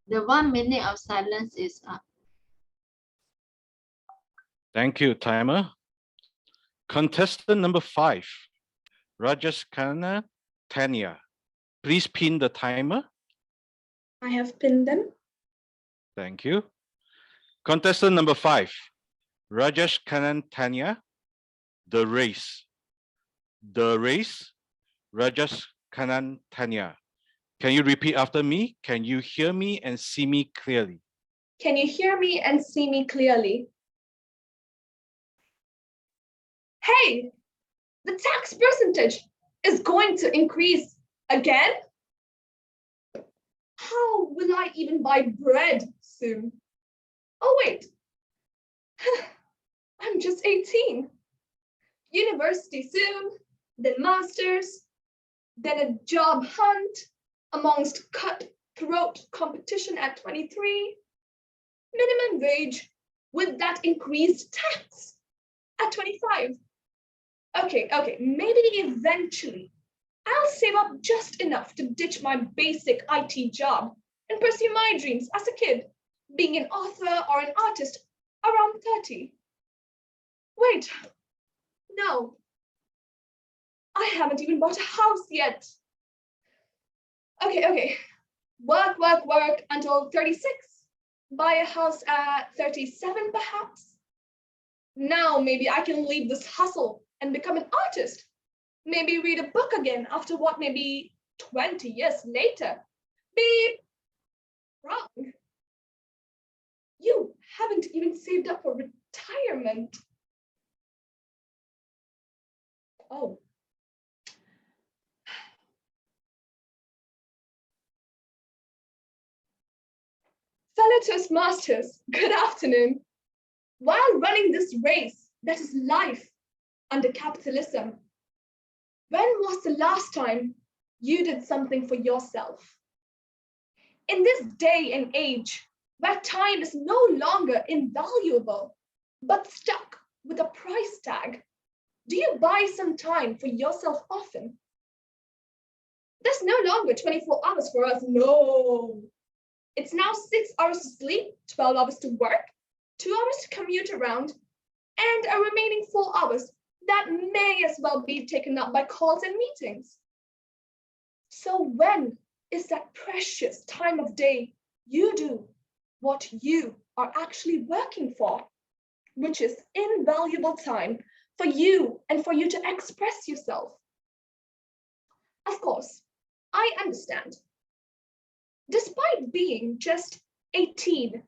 The 1 minute of silence is up. Thank you, timer. Contestant number 5, Rajesh Tanya. Please pin the timer. I have pinned them. Thank you. Contestant number 5, Rajesh Tanya. The race. The race. Rajesh Tanya. Can you repeat after me? Can you hear me and see me clearly? Can you hear me and see me clearly? Hey, the tax percentage is going to increase again? How will I even buy bread soon? Oh, wait. I'm just 18. University soon, then masters, then a job hunt amongst cutthroat competition at 23, minimum wage with that increased tax at 25. Okay, maybe eventually I'll save up just enough to ditch my basic IT job and pursue my dreams as a kid, being an author or an artist around 30. Wait, no, I haven't even bought a house yet. Okay, work until 36, buy a house at 37 perhaps. Now maybe I can leave this hustle and become an artist. Maybe read a book again after what, maybe 20 years later. Beep. Wrong. You haven't even saved up for retirement. Oh. Fellow Toastmasters, good afternoon. While running this race that is life under capitalism, when was the last time you did something for yourself? In this day and age, where time is no longer invaluable, but stuck with a price tag, do you buy some time for yourself often? There's no longer 24 hours for us, no. It's now 6 hours to sleep, 12 hours to work, 2 hours to commute around, and a remaining 4 hours that may as well be taken up by calls and meetings. So when is that precious time of day you do what you are actually working for, which is invaluable time for you and for you to express yourself? Of course, I understand. Despite being just 18,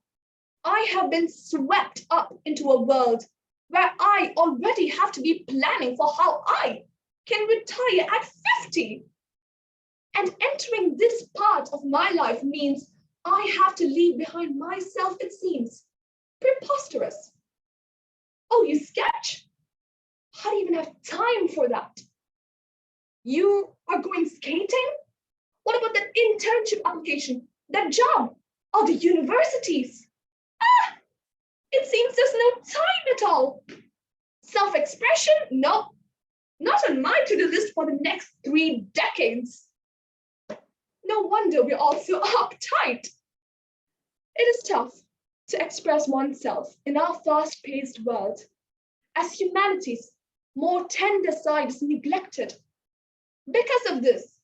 I have been swept up into a world where I already have to be planning for how I can retire at 50. And entering this part of my life means I have to leave behind myself, it seems. Preposterous. Oh, you sketch? I don't even have time for that. You are going skating? What about that internship application, that job, or the universities? It seems there's no time at all. Self-expression? No, not on my to-do list for the next 3 decades. No wonder we're all so uptight. It is tough to express oneself in our fast-paced world, as humanity's more tender side is neglected. Because of this,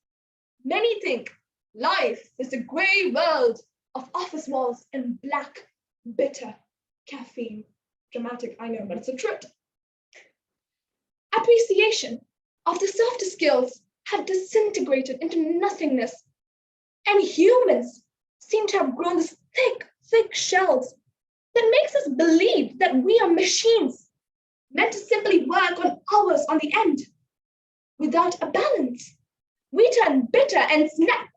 many think life is a grey world of office walls and black, bitter caffeine. Dramatic, I know, but it's the truth. Appreciation of the softer skills have disintegrated into nothingness, and humans seem to have grown this thick shells that makes us believe that we are machines meant to simply work on hours on the end. Without a balance, we turn bitter and snap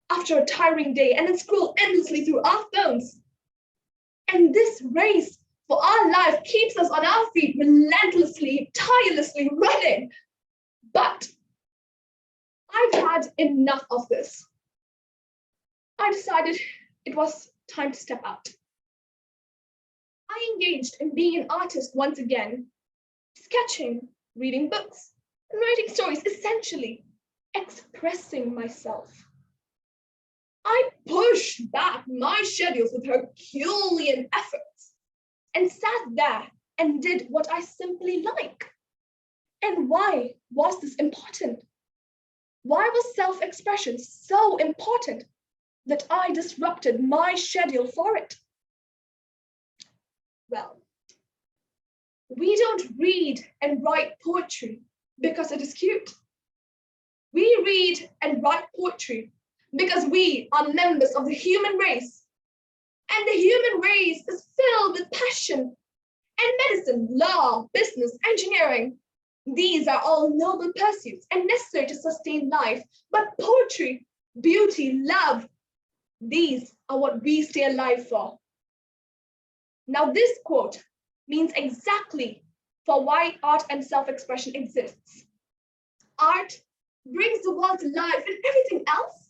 after a tiring day and then scroll endlessly through our phones. And this race for our life keeps us on our feet relentlessly, tirelessly running. But I've had enough of this. I decided it was time to step out. I engaged in being an artist once again, sketching, reading books, and writing stories, essentially expressing myself. I pushed back my schedules with Herculean efforts and sat there and did what I simply like. And why was this important? Why was self-expression so important that I disrupted my schedule for it? Well, we don't read and write poetry because it is cute. We read and write poetry because we are members of the human race. And the human race is filled with passion and medicine, law, business, engineering. These are all noble pursuits and necessary to sustain life. But poetry, beauty, love, these are what we stay alive for. Now this quote means exactly for why art and self-expression exists. Art brings the world to life and everything else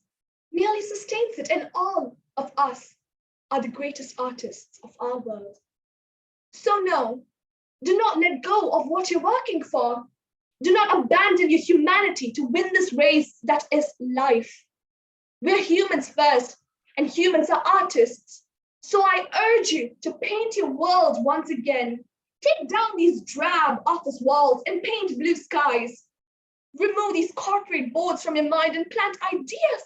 merely sustains it, and all of us are the greatest artists of our world. So no, do not let go of what you're working for. Do not abandon your humanity to win this race that is life. We're humans first, and humans are artists. So I urge you to paint your world once again. Take down these drab office walls and paint blue skies. Remove these corporate boards from your mind and plant ideas.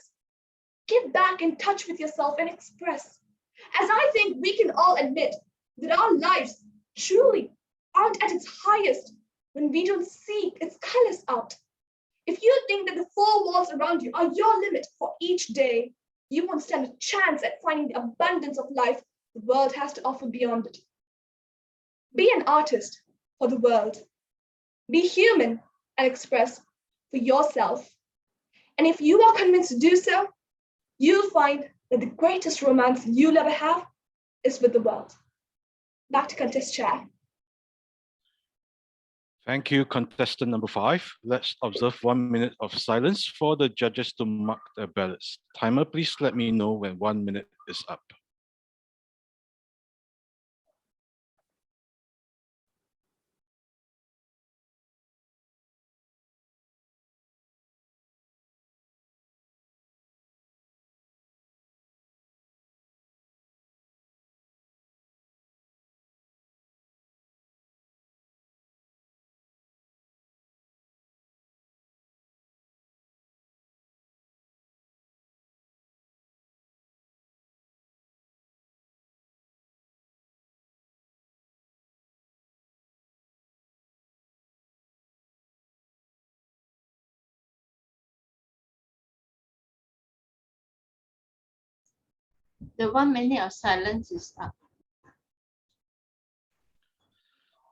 Get back in touch with yourself and express. As I think we can all admit that our lives truly aren't at its highest when we don't seek its colors out. If you think that the four walls around you are your limit for each day, you won't stand a chance at finding the abundance of life the world has to offer beyond it. Be an artist for the world. Be human and express for yourself. And if you are convinced to do so, you'll find that the greatest romance you'll ever have is with the world. Back to contest chair. Thank you, contestant number 5. Let's observe 1 minute of silence for the judges to mark their ballots. Timer, please let me know when 1 minute is up. The 1 minute of silence is up.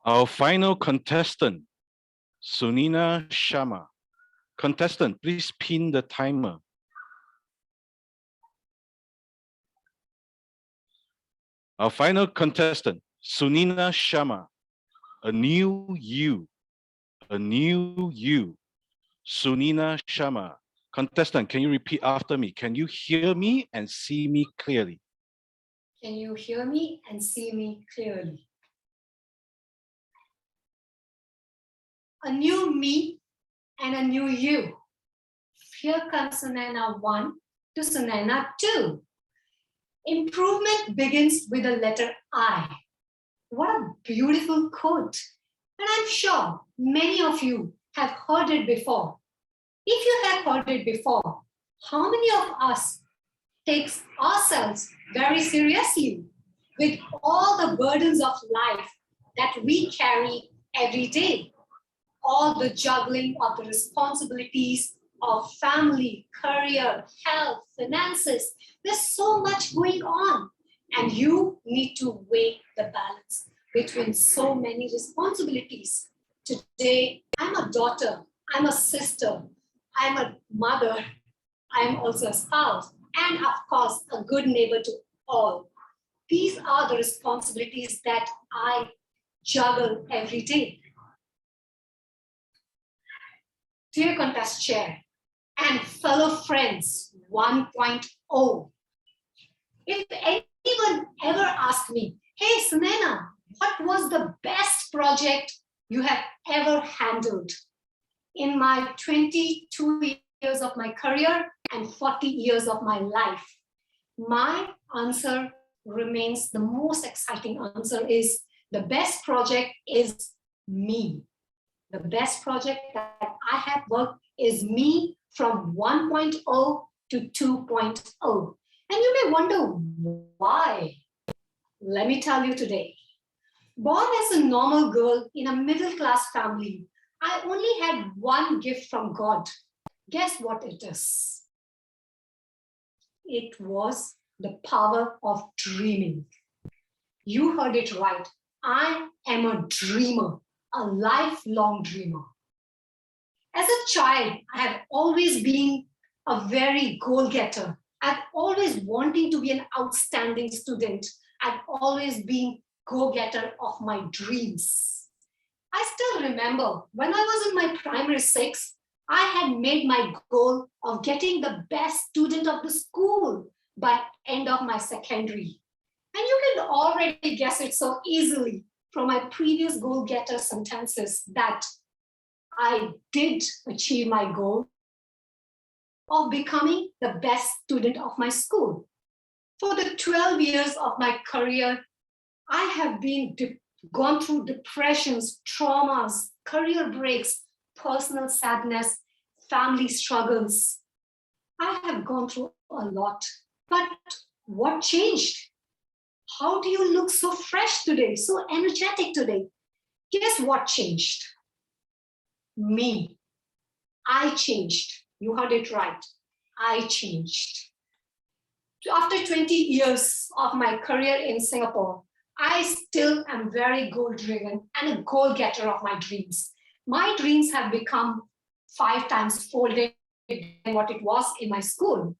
Our final contestant, Sunina Sharma. Contestant, please pin the timer. Our final contestant, Sunina Sharma. A new you. A new you. Sunina Sharma. Contestant, can you repeat after me? Can you hear me and see me clearly? Can you hear me and see me clearly? A new me and a new you. Here comes Sunaina 1 to Sunaina 2. Improvement begins with the letter I. What a beautiful quote. And I'm sure many of you have heard it before. If you have heard it before, how many of us takes ourselves very seriously with all the burdens of life that we carry every day? All the juggling of the responsibilities of family, career, health, finances. There's so much going on, and you need to weigh the balance between so many responsibilities. Today, I'm a daughter, I'm a sister, I'm a mother, I'm also a spouse, and of course, a good neighbor to all. These are the responsibilities that I juggle every day. Dear contest chair and fellow friends 1.0, if anyone ever asked me, hey Sunaina, what was the best project you have ever handled? In my 22 years of my career and 40 years of my life, My answer remains the most exciting answer is the best project is me. The best project that I have worked is me from 1.0 to 2.0. And you may wonder why. Let me tell you today. Born as a normal girl in a middle-class family, I only had one gift from God. Guess what it is? It was the power of dreaming. You heard it right. I am a dreamer, a lifelong dreamer. As a child, I have always been a very goal-getter. I've always wanting to be an outstanding student. I've always been go-getter of my dreams. I still remember when I was in my primary 6, I had made my goal of getting the best student of the school by end of my secondary. And you can already guess it so easily from my previous goal-getter sentences that I did achieve my goal of becoming the best student of my school. For the 12 years of my career, I have gone through depressions, traumas, career breaks, personal sadness, family struggles. I have gone through a lot. But what changed? How do you look so fresh today, so energetic today? Guess what changed? Me. I changed. You heard it right. I changed. After 20 years of my career in Singapore, I still am very goal-driven and a goal-getter of my dreams. My dreams have become 5 times folded than what it was in my school.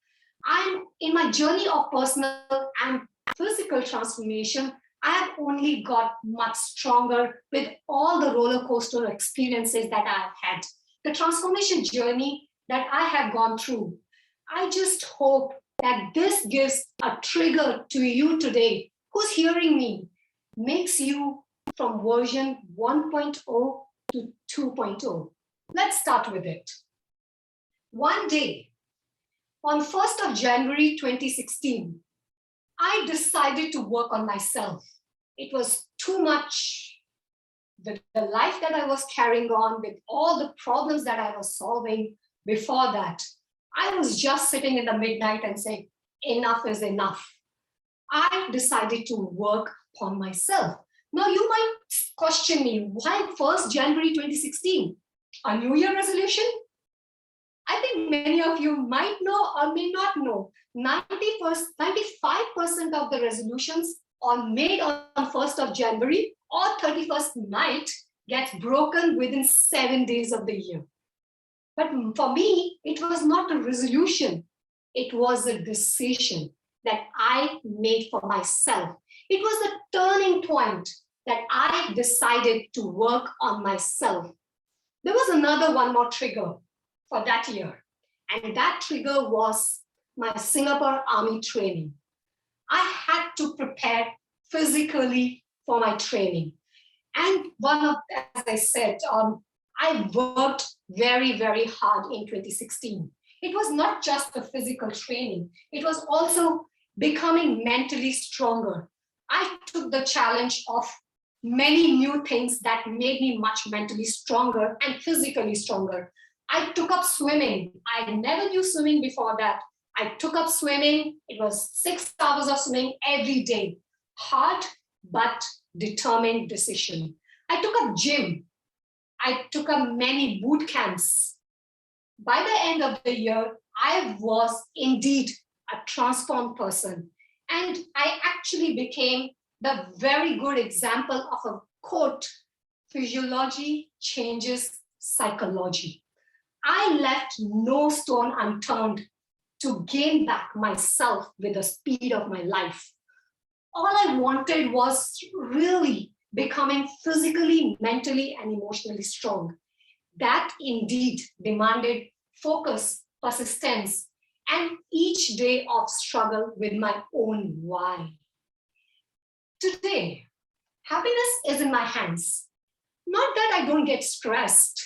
I'm in my journey of personal and physical transformation. I have only got much stronger with all the roller coaster experiences that I've had. The transformation journey that I have gone through. I just hope that this gives a trigger to you today who's hearing me, makes you from version 1.0 to 2.0. Let's start with it. One day, on 1st of January 2016, I decided to work on myself. It was too much. The life that I was carrying on with all the problems that I was solving before that, I was just sitting in the midnight and saying, enough is enough. I decided to work upon myself. Now you might question me, why 1st January 2016? A New Year resolution? I think many of you might know or may not know, 95% of the resolutions are made on 1st of January or 31st night gets broken within 7 days of the year. But for me, it was not a resolution. It was a decision that I made for myself. It was the turning point that I decided to work on myself. There was one more trigger for that year. And that trigger was my Singapore Army training. I had to prepare physically for my training. And as I said, I worked very, very hard in 2016. It was not just the physical training. It was also becoming mentally stronger. I took the challenge of many new things that made me much mentally stronger and physically stronger. I took up swimming. I never knew swimming before that. I took up swimming. It was 6 hours of swimming every day. Hard, but determined decision. I took up gym. I took up many boot camps. By the end of the year, I was indeed a transformed person. And I actually became the very good example of a quote, physiology changes psychology. I left no stone unturned to gain back myself with the speed of my life. All I wanted was really becoming physically, mentally, and emotionally strong. That indeed demanded focus, persistence, and each day of struggle with my own why. Today, happiness is in my hands. Not that I don't get stressed,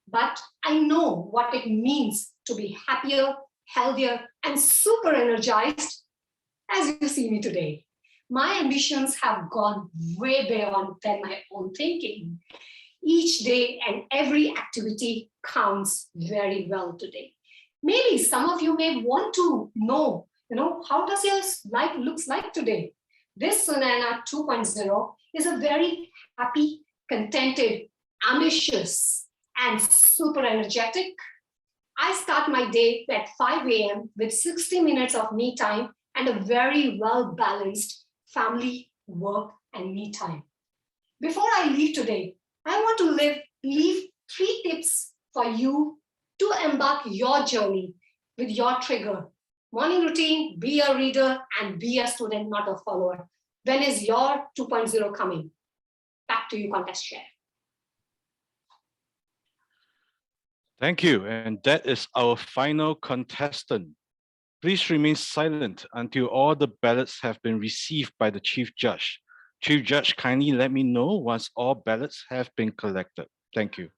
but I know what it means to be happier, healthier, and super energized. as you see me today. My ambitions have gone way beyond than my own thinking. Each day and every activity counts very well today. Maybe some of you may want to know, how does your life looks like today? This Sunana 2.0 is a very happy, contented, ambitious, and super energetic. I start my day at 5 a.m. with 60 minutes of me time and a very well-balanced family, work, and me time. Before I leave today, I want to leave 3 tips for you to embark your journey with your trigger. Morning routine, be a reader and be a student, not a follower. When is your 2.0 coming? Back to you, contest chair. Thank you. And that is our final contestant. Please remain silent until all the ballots have been received by the Chief Judge. Chief Judge, kindly let me know once all ballots have been collected. Thank you.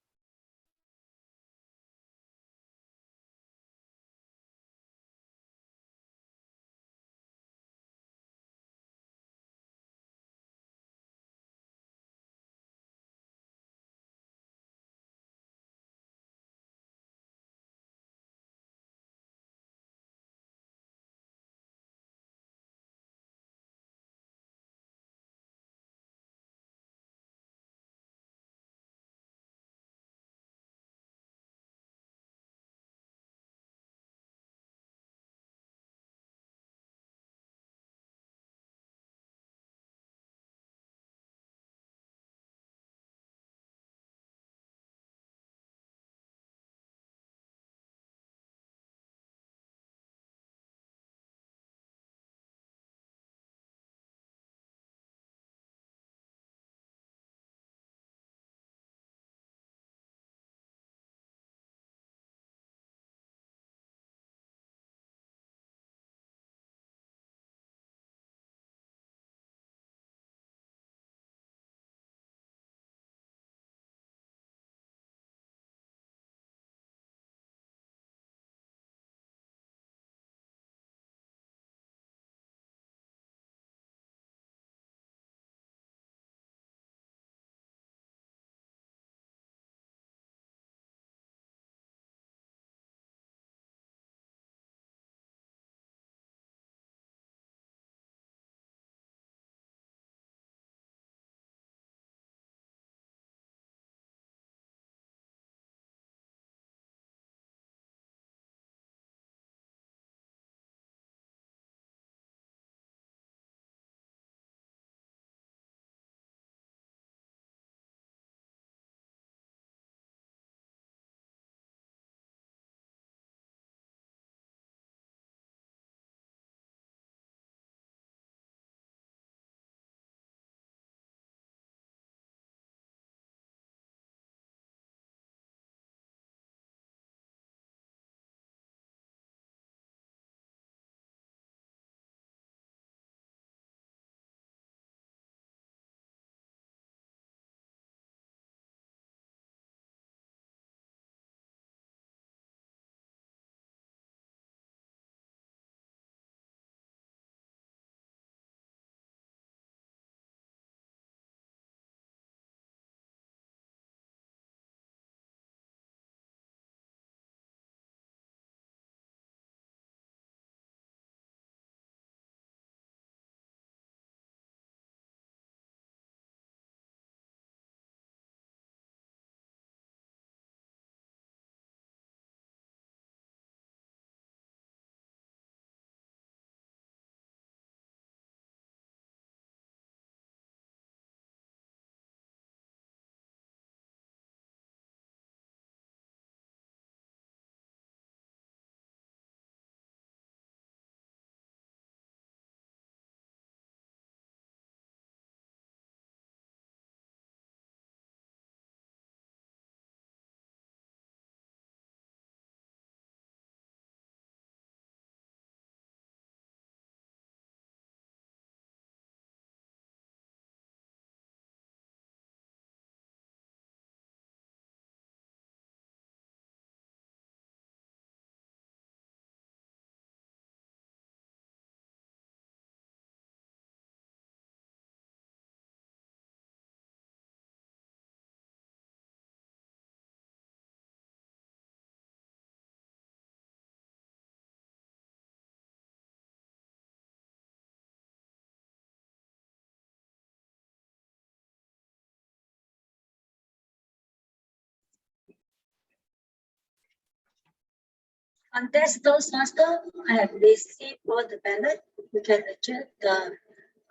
Contest Toastmaster, I have received all the ballot. You can adjourn the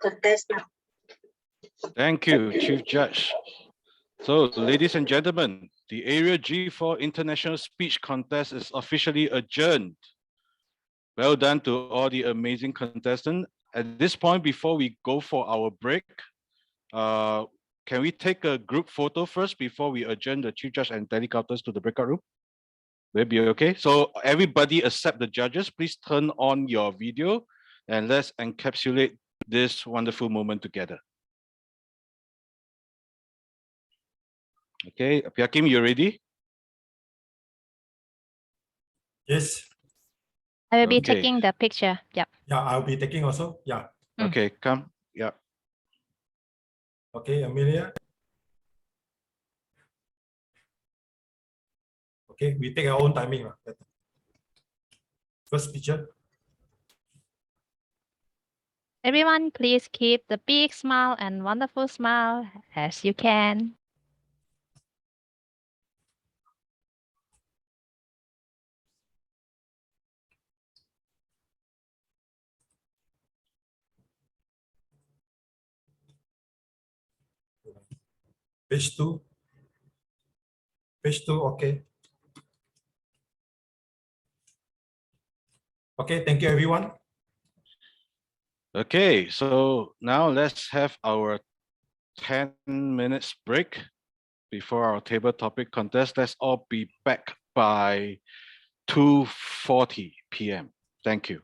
contest now. Thank you, Chief Judge. So, ladies and gentlemen, the Area G4 International Speech Contest is officially adjourned. Well done to all the amazing contestants. At this point, before we go for our break, can we take a group photo first before we adjourn the Chief Judge and telecouters to the breakout room? Will it be okay? So everybody except the judges, please turn on your video and let's encapsulate this wonderful moment together. Okay, Piakim, you ready? Yes. I will be Okay. taking the picture. Yep. Yeah, I'll be taking also. Yeah. Okay, come. Yeah. Okay, Amelia. Okay, we take our own timing. First picture. Everyone, please keep the big smile and wonderful smile as you can. Page 2. Page 2, okay. Okay, thank you everyone. Okay, so now let's have our 10 minutes break before our table topic contest. Let's all be back by 2:40 p.m. Thank you.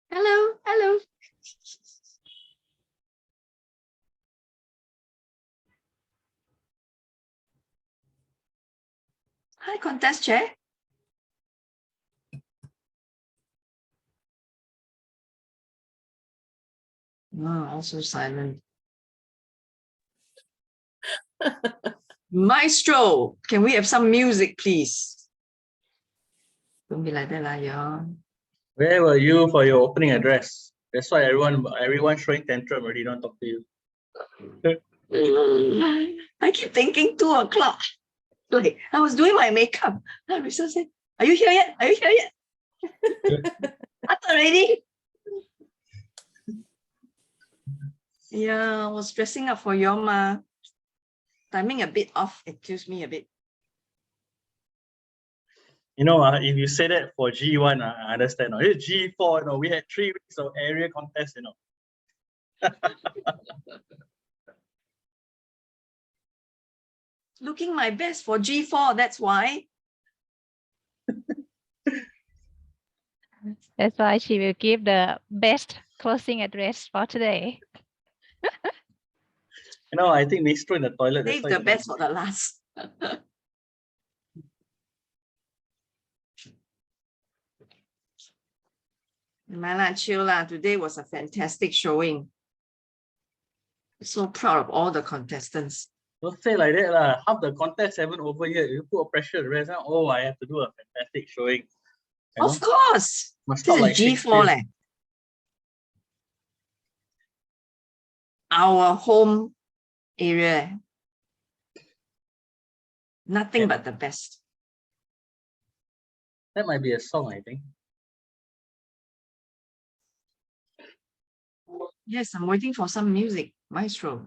Hello, hello. Hi, contest chair. Ah, also silent. Maestro, can we have some music, please? Don't be like that, lah, yeah. Where were you for your opening address? That's why everyone showing tantrum already don't talk to you. I keep thinking 2 o'clock. Like, I was doing my makeup. And Risa said, are you here yet? Are you here yet? Up already? Yeah, I was dressing up for your ma. Timing a bit off, excuse me a bit. You know, if you say that for G1, I understand. It's G4, we had 3 weeks of area contest, Looking my best for G4, that's why. That's why she will give the best closing address for today. I think Maestro in the toilet. Save the best for the last. Mala, chill lah. Today was a fantastic showing. So proud of all the contestants. Don't say like that, lah. Half the contest haven't over yet. You put a pressure the rest. Oh, I have to do a fantastic showing. Of course. Must This talk is like G4 Shakespeare. leh. Our home area. Nothing but the best. That might be a song, I think. Yes, I'm waiting for some music. Maestro.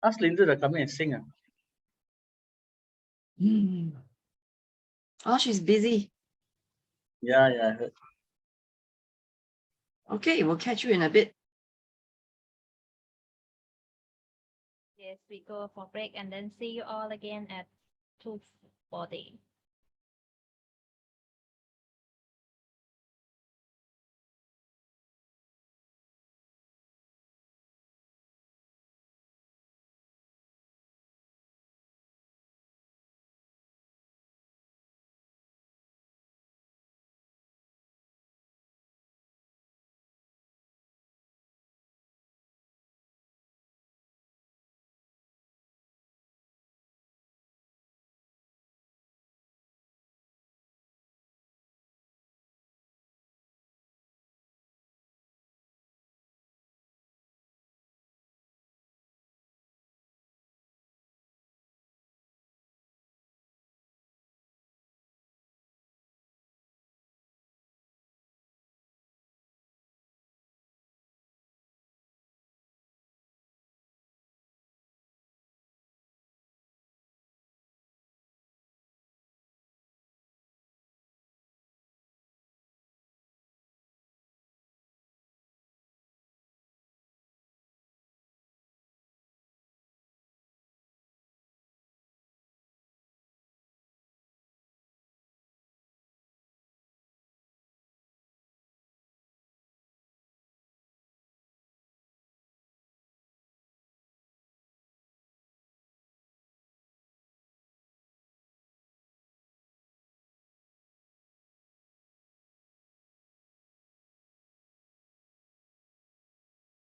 Ask Linda to come in and sing. Oh, she's busy. Yeah, I heard. Okay, we'll catch you in a bit. Yes, we go for break and then see you all again at 2:40.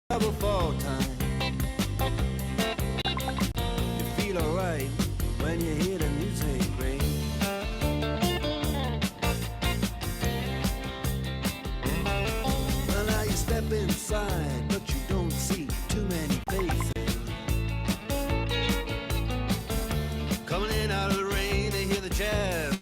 Double fall time. You feel alright when you hear the music ring. Well, now you step inside, but you don't see too many faces. Coming in out of the rain to hear the jazz.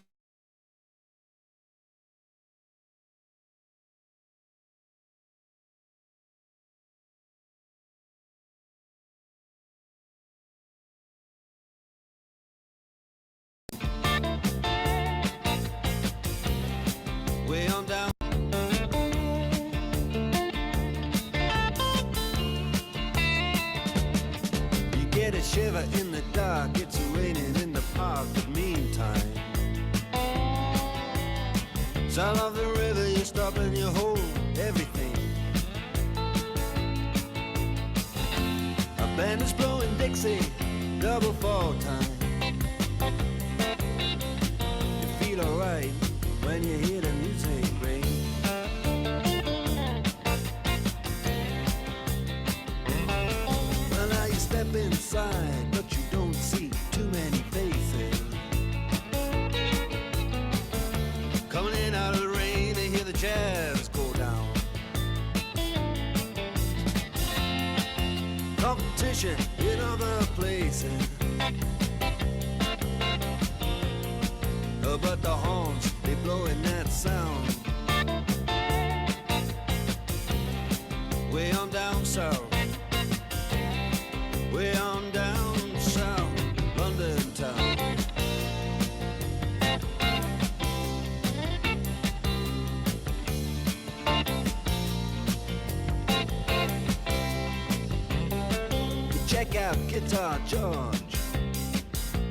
Way on down. You get a shiver in the dark, it's raining in the park, but meantime, sound of the river, you stop and you hold everything. A band is blowing Dixie, double fall time. You feel alright when you hear the music ring. Well, now you step inside, but you don't see too many faces. Coming in out of the rain to hear the jazz go down. Competition in other places. But the horns, they blowing that sound. Way on down south. Way on down south, London town. You check out Guitar George.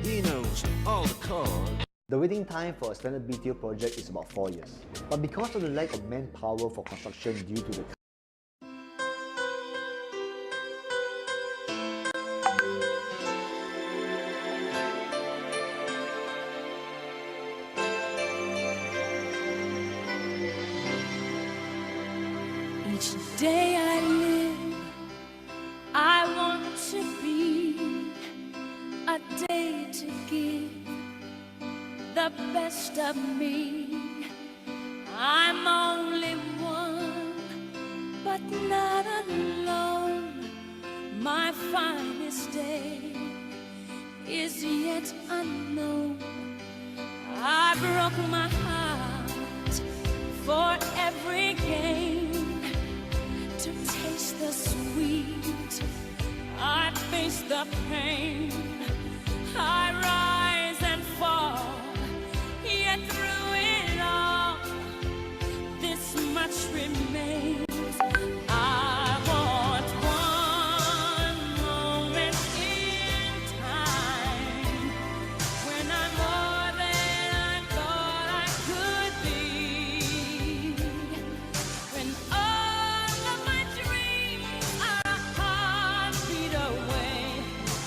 He knows all the chords. The waiting time for a standard BTO project is about 4 years. But because of the lack of manpower for construction due to the each day I live, I want to be a day to give the best of me. I'm only one, but not alone. My finest day is yet unknown. I broke my heart for every gain to taste the sweet. I face the pain. I rise and fall. Yet through it all, this much remains. I want one moment in time when I'm more than I thought I could be. When all of my dreams are a heartbeat away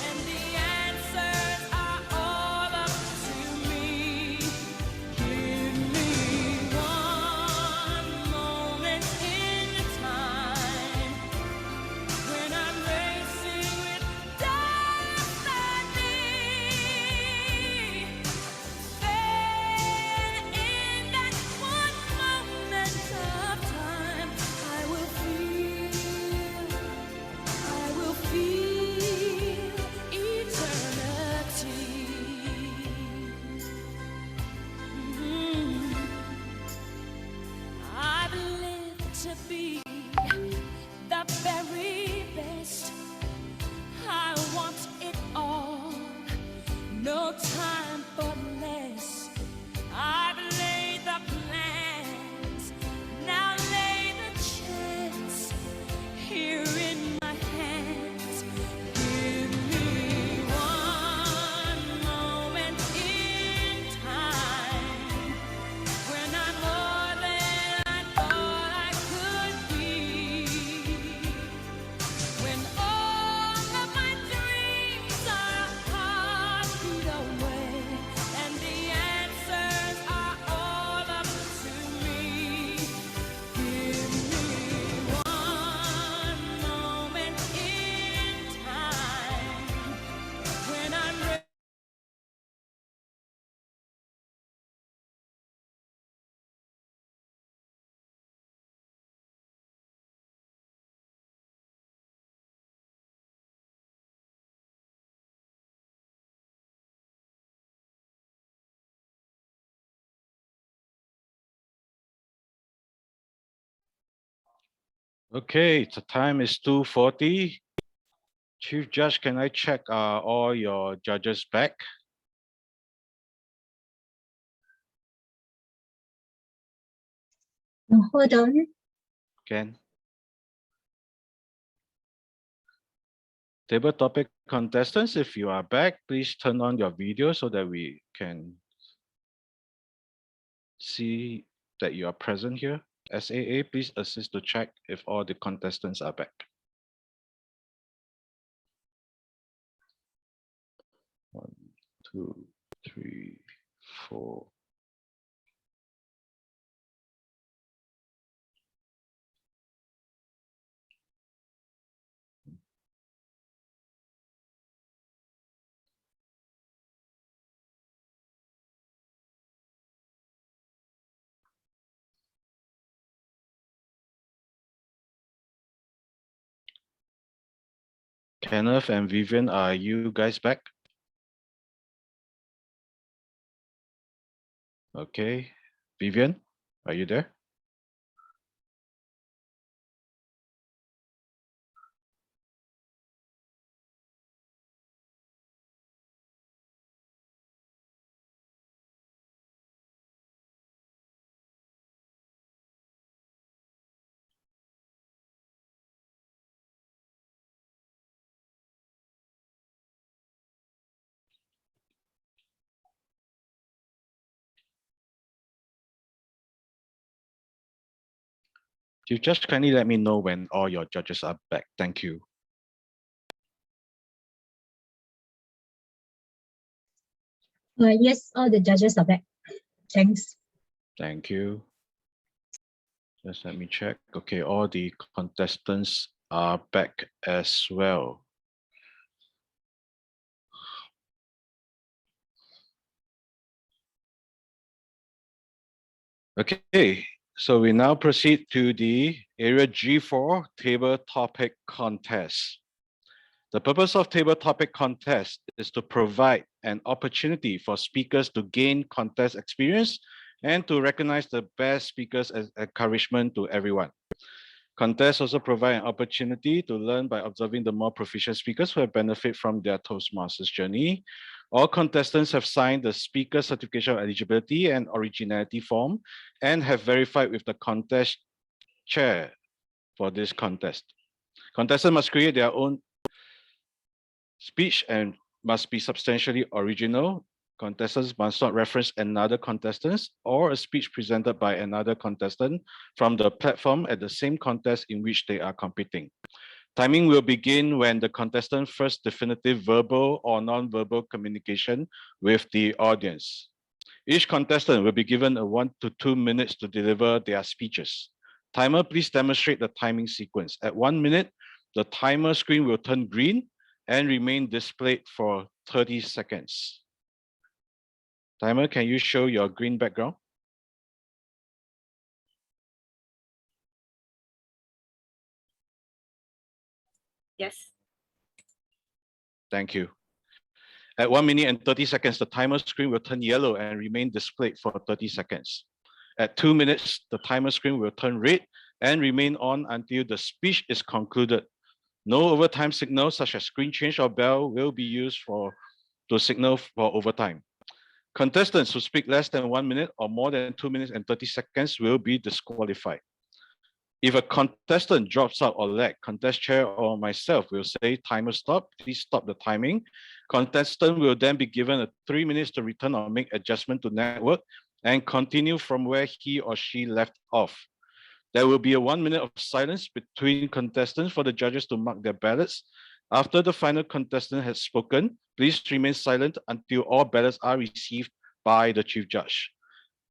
and the answers are all Okay, the time is 2:40. Chief Judge, can I check all your judges back? Hold on. Can. Table topic contestants, if you are back, please turn on your video so that we can see that you are present here. SAA, please assist to check if all the contestants are back. 1, 2, 3, 4. Kenneth and Vivian, are you guys back? Okay. Vivian, are you there? You just kindly let me know when all your judges are back. Thank you. Yes, all the judges are back. Thanks. Thank you. Just let me check. Okay, all the contestants are back as well. Okay, so we now proceed to the Area G4 Table Topic Contest. The purpose of Table Topic Contest is to provide an opportunity for speakers to gain contest experience and to recognize the best speakers as encouragement to everyone. Contests also provide an opportunity to learn by observing the more proficient speakers who have benefited from their Toastmasters journey. All contestants have signed the speaker certification of eligibility and originality form and have verified with the contest chair for this contest. Contestants must create their own speech and must be substantially original. Contestants must not reference another contestant or a speech presented by another contestant from the platform at the same contest in which they are competing. Timing will begin when the contestant first definitive verbal or non-verbal communication with the audience. Each contestant will be given 1 to 2 minutes to deliver their speeches. Timer, please demonstrate the timing sequence. At 1 minute, the timer screen will turn green and remain displayed for 30 seconds. Timer, can you show your green background? Yes. Thank you. At 1 minute and 30 seconds, the timer screen will turn yellow and remain displayed for 30 seconds. At 2 minutes, the timer screen will turn red and remain on until the speech is concluded. No overtime signals such as screen change or bell will be used to signal for overtime. Contestants who speak less than 1 minute or more than 2 minutes and 30 seconds will be disqualified. If a contestant drops out or lag, contest chair or myself will say timer stop, please stop the timing. Contestant will then be given 3 minutes to return or make adjustment to network and continue from where he or she left off. There will be a 1 minute of silence between contestants for the judges to mark their ballots. After the final contestant has spoken, please remain silent until all ballots are received by the chief judge.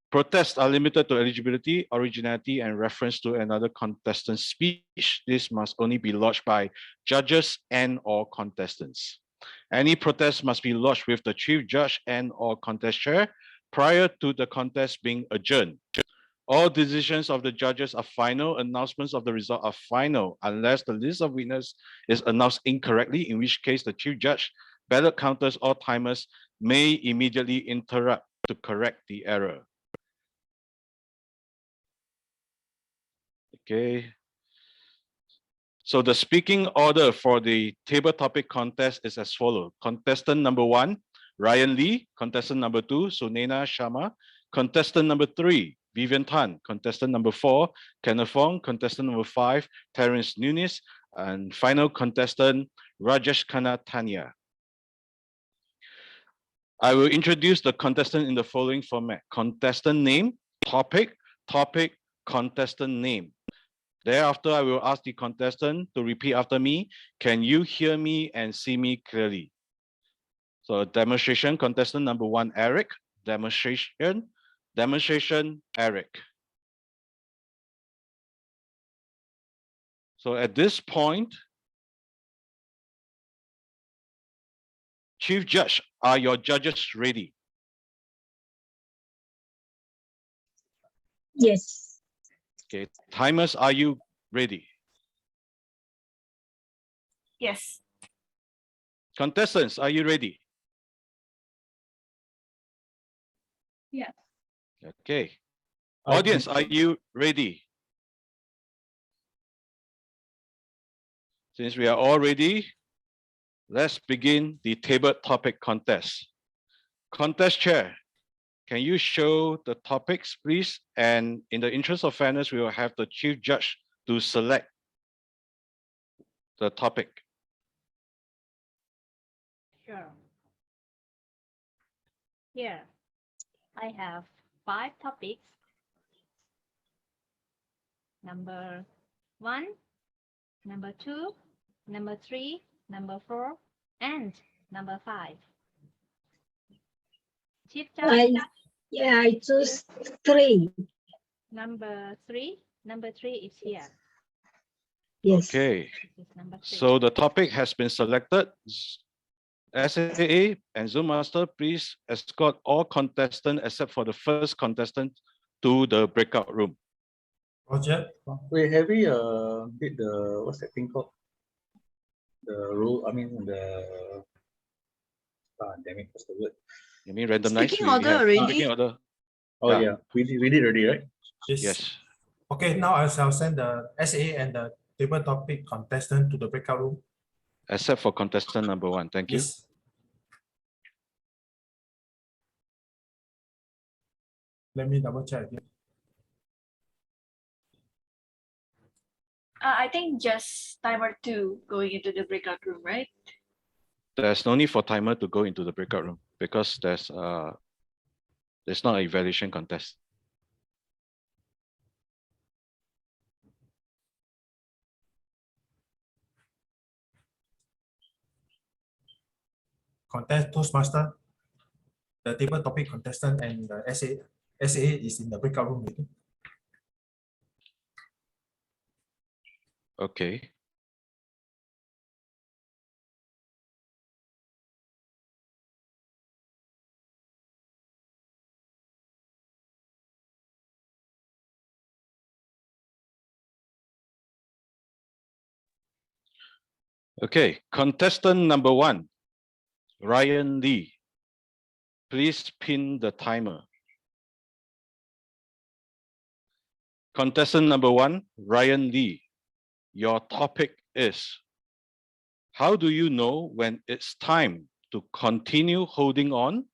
Protests are limited to eligibility, originality, and reference to another contestant's speech. This must only be lodged by judges and or contestants. Any protest must be lodged with the chief judge and or contest chair prior to the contest being adjourned. All decisions of the judges are final. Announcements of the result are final unless the list of winners is announced incorrectly, in which case the chief judge, ballot counters, or timers may immediately interrupt to correct the error. Okay. So the speaking order for the table topic contest is as follows. Contestant number 1, Ryan Lee. Contestant number 2, Sunena Sharma. Contestant number 3, Vivian Tan. Contestant number 4, Kenneth Fong. Contestant number 5, Terence Nunes. And final contestant, Rajesh Khanna Tanya. I will introduce the contestant in the following format. Contestant name, topic, topic, contestant name. Thereafter, I will ask the contestant to repeat after me. Can you hear me and see me clearly? So demonstration, contestant number 1, Eric. Demonstration, Eric. So at this point, Chief Judge, are your judges ready? Yes. Okay, timers, are you ready? Yes. Contestants, are you ready? Yes. Okay. Audience, are you ready? Since we are all ready, let's begin the table topic contest. Contest chair, can you show the topics, please? And in the interest of fairness, we will have the chief judge to select the topic. Sure. Here, I have 5 topics. Number 1, number 2, number 3, number 4, and number 5. Chief Judge. I choose 3. Number 3 is here. Yes. Okay. This is number 3. So the topic has been selected. SAA and Zoom Master, please escort all contestants except for the first contestant to the breakout room. Roger. Wait, have we did the what's that thing called? The rule. I mean the. Damn it, what's the word? You mean randomized? Speaking order already? Speaking order. Oh yeah, we did already, right? Yes. Okay, now I shall send the SA and the table topic contestant to the breakout room. Except for contestant number 1. Thank you. Yes. Let me double check again. I think just timer 2 going into the breakout room, right? There's no need for timer to go into the breakout room because there's not an evaluation contest. Contest Toastmaster, the table topic contestant and the SA is in the breakout room meeting. Okay. Okay, contestant number 1, Ryan Lee. Please pin the timer. Contestant number 1, Ryan Lee. Your topic is, how do you know when it's time to continue holding on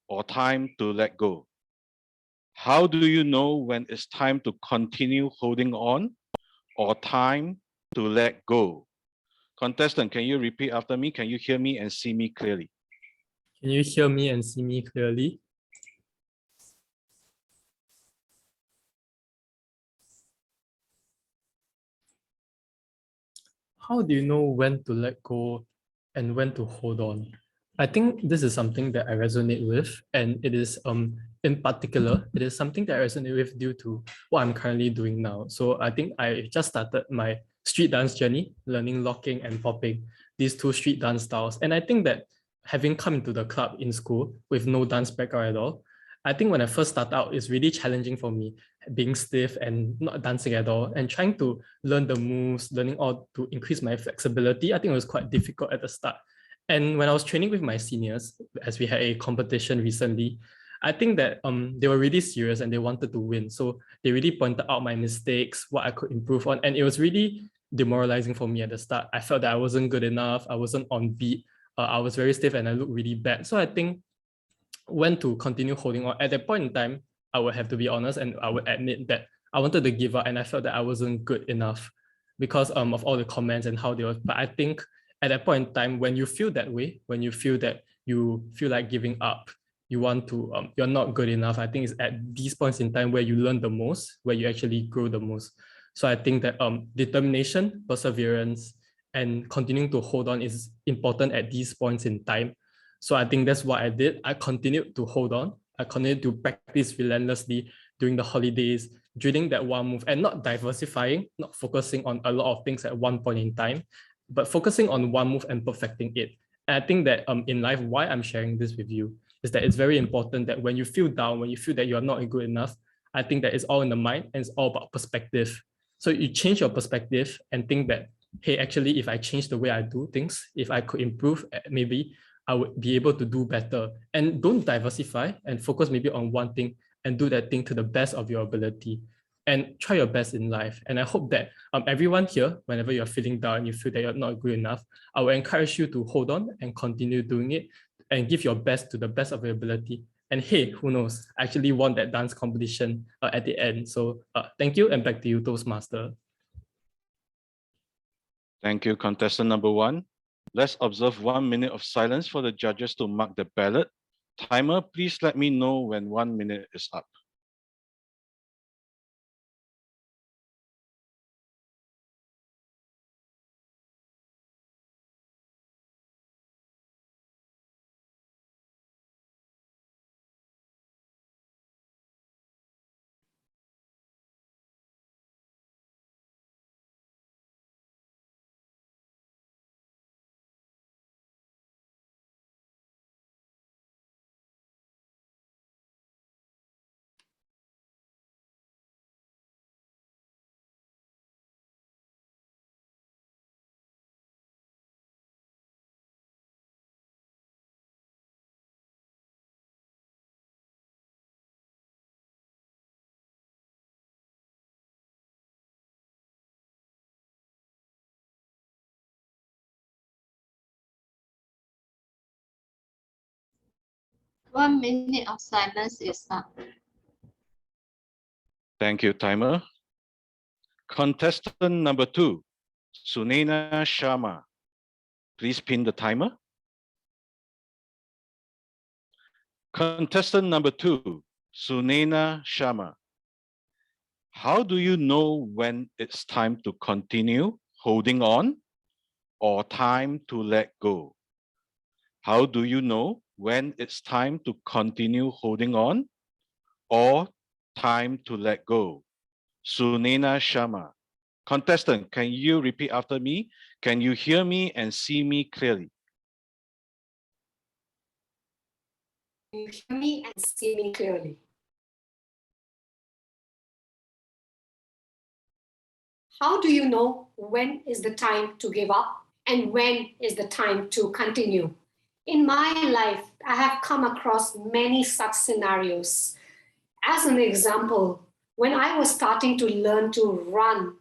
or time to let go? How do you know when it's time to continue holding on or time to let go? Contestant, can you repeat after me? Can you hear me and see me clearly? Can you hear me and see me clearly? How do you know when to let go and when to hold on? I think this is something that I resonate with, and it is in particular, it is something that I resonate with due to what I'm currently doing now. So I think I just started my street dance journey, learning locking and popping, these 2 street dance styles. And I think that having come into the club in school with no dance background at all, I think when I first started out, it's really challenging for me, being stiff and not dancing at all, and trying to learn the moves, learning all to increase my flexibility. I think it was quite difficult at the start. And when I was training with my seniors, as we had a competition recently, I think that they were really serious and they wanted to win. So they really pointed out my mistakes, what I could improve on. And it was really demoralizing for me at the start. I felt that I wasn't good enough. I wasn't on beat. I was very stiff and I looked really bad. So I think when to continue holding on, at that point in time, I would have to be honest and I would admit that I wanted to give up and I felt that I wasn't good enough because of all the comments and how they were. But I think at that point in time, when you feel that way, when you feel that you feel like giving up, you want to, you're not good enough. I think it's at these points in time where you learn the most, where you actually grow the most. So I think that determination, perseverance, and continuing to hold on is important at these points in time. So I think that's what I did. I continued to hold on. I continued to practice relentlessly during the holidays, drilling that one move and not diversifying, not focusing on a lot of things at one point in time, but focusing on one move and perfecting it. And I think that in life, why I'm sharing this with you is that it's very important that when you feel down, when you feel that you're not good enough, I think that it's all in the mind and it's all about perspective. So you change your perspective and think that, hey, actually, if I change the way I do things, if I could improve, maybe I would be able to do better. And don't diversify and focus maybe on one thing and do that thing to the best of your ability and try your best in life. And I hope that everyone here, whenever you're feeling down, you feel that you're not good enough, I will encourage you to hold on and continue doing it and give your best to the best of your ability. And hey, who knows, I actually won that dance competition at the end. So thank you, and back to you, Toastmaster. Thank you, contestant number 1. Let's observe 1 minute of silence for the judges to mark the ballot. Timer, please let me know when 1 minute is up. One minute of silence is up. Thank you, timer. Contestant number 2, Sunaina Sharma. Please pin the timer. Contestant number 2, Sunaina Sharma. How do you know when it's time to continue holding on or time to let go? How do you know when it's time to continue holding on or time to let go? Sunaina Sharma. Contestant, can you repeat after me? Can you hear me and see me clearly? You hear me and see me clearly. How do you know when is the time to give up and when is the time to continue? In my life, I have come across many such scenarios. As an example, when I was starting to learn to run,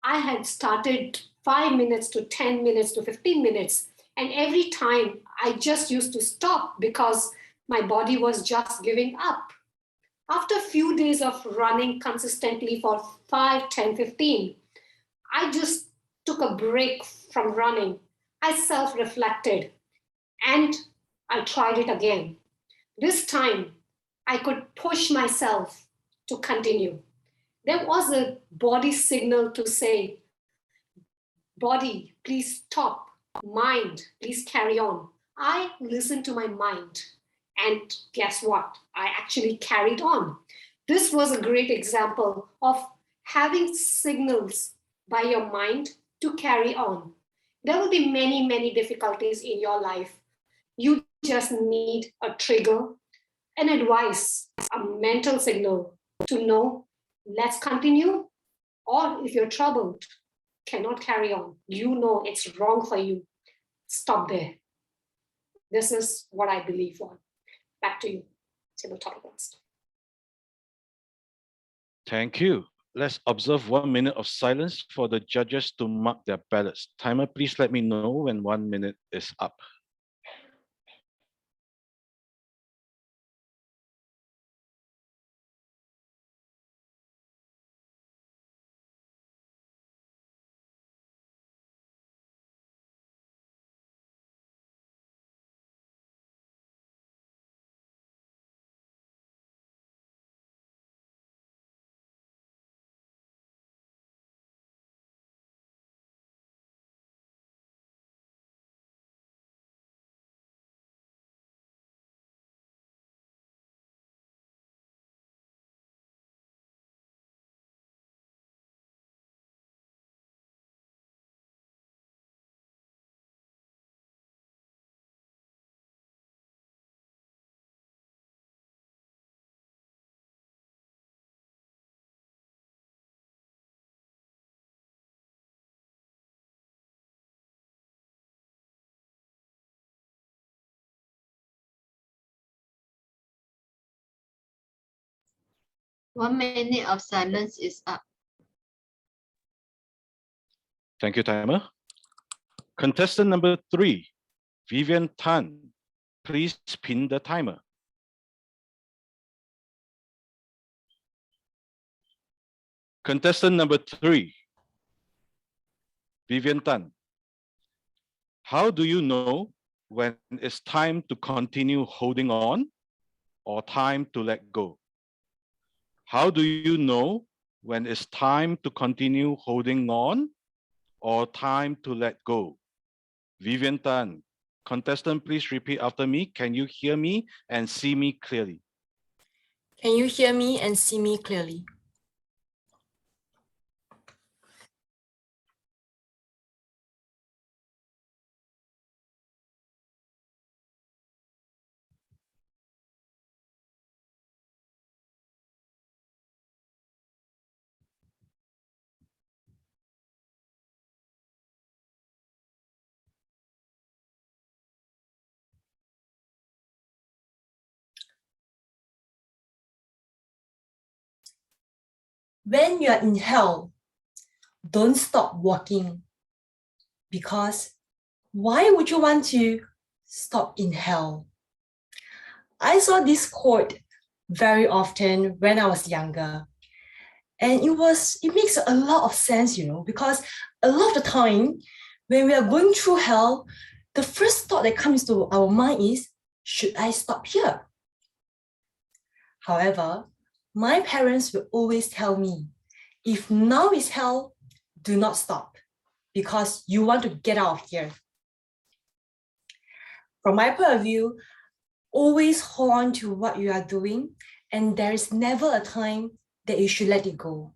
I had started 5 minutes to 10 minutes to 15 minutes. And every time I just used to stop because my body was just giving up. After a few days of running consistently for 5, 10, 15, I just took a break from running. I self-reflected and I tried it again. This time, I could push myself to continue. There was a body signal to say, body, please stop. Mind, please carry on. I listened to my mind. And guess what? I actually carried on. This was a great example of having signals by your mind to carry on. There will be many, many difficulties in your life. You just need a trigger, an advice, a mental signal to know, let's continue. Or if you're troubled, cannot carry on, you know it's wrong for you, stop there. This is what I believe on. Back to you, Table Topic Master. Thank you. let's observe 1 minute of silence for the judges to mark their ballots. Timer, please let me know when 1 minute is up. One minute of silence is up. Thank you, timer. Contestant number 3, Vivian Tan. Please pin the timer. Contestant number 3, Vivian Tan. How do you know when it's time to continue holding on or time to let go? How do you know when it's time to continue holding on or time to let go? Vivian Tan, contestant, please repeat after me. Can you hear me and see me clearly? Can you hear me and see me clearly? When you are in hell, don't stop walking. Because why would you want to stop in hell? I saw this quote very often when I was younger. And it makes a lot of sense, because a lot of the time when we are going through hell, the first thought that comes to our mind is, should I stop here? However, my parents will always tell me, if now is hell, do not stop because you want to get out of here. From my point of view, always hold on to what you are doing, and there is never a time that you should let it go.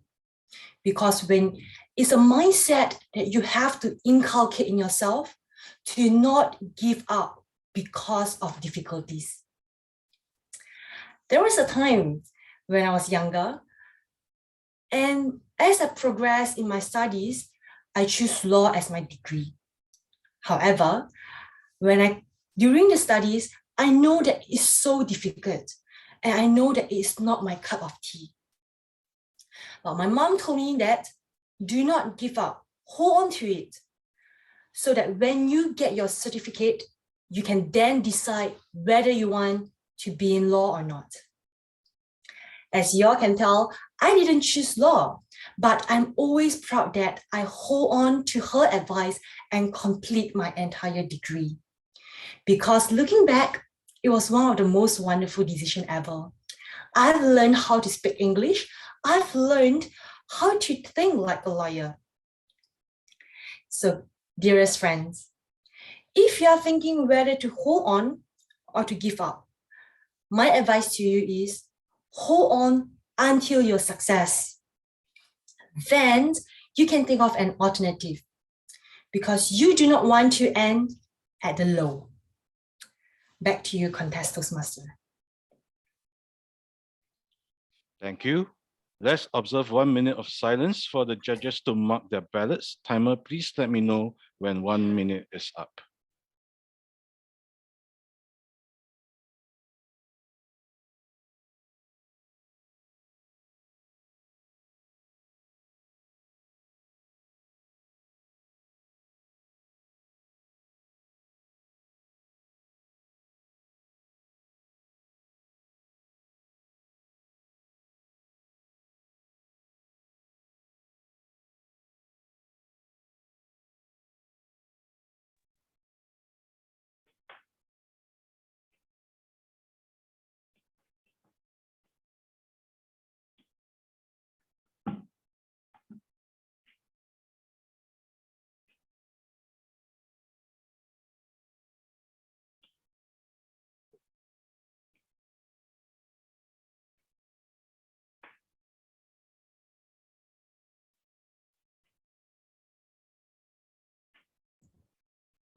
Because when it's a mindset that you have to inculcate in yourself to not give up because of difficulties. There was a time when I was younger, and as I progressed in my studies, I chose law as my degree. However, during the studies, I know that it's so difficult, and I know that it's not my cup of tea. But my mom told me that do not give up, hold on to it, so that when you get your certificate, you can then decide whether you want to be in law or not. As y'all can tell, I didn't choose law, but I'm always proud that I hold on to her advice and complete my entire degree. Because looking back, it was one of the most wonderful decisions ever. I've learned how to speak English. I've learned how to think like a lawyer. So, dearest friends, if you are thinking whether to hold on or to give up, my advice to you is hold on until your success. Then you can think of an alternative because you do not want to end at the low. Back to you, Contest Toastmaster. Thank you. Let's observe 1 minute of silence for the judges to mark their ballots. Timer, please let me know when 1 minute is up.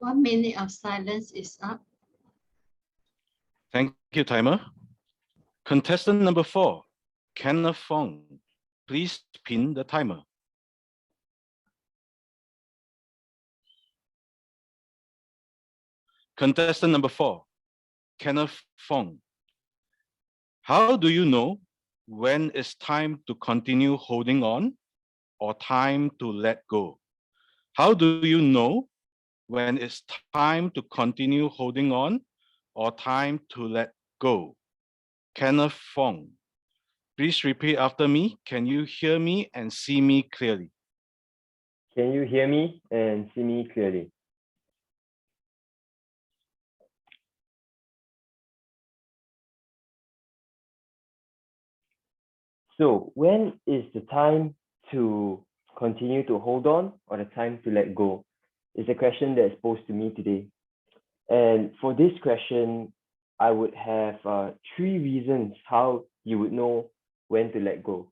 1 minute of silence is up. Thank you, timer. Contestant number 4, Kenneth Fong. Please pin the timer. Contestant number 4, Kenneth Fong. How do you know when it's time to continue holding on or time to let go? How do you know when it's time to continue holding on or time to let go? Kenneth Fong. Please repeat after me. Can you hear me and see me clearly? Can you hear me and see me clearly? So when is the time to continue to hold on or the time to let go? Is a question that is posed to me today. And for this question, I would have 3 reasons how you would know when to let go.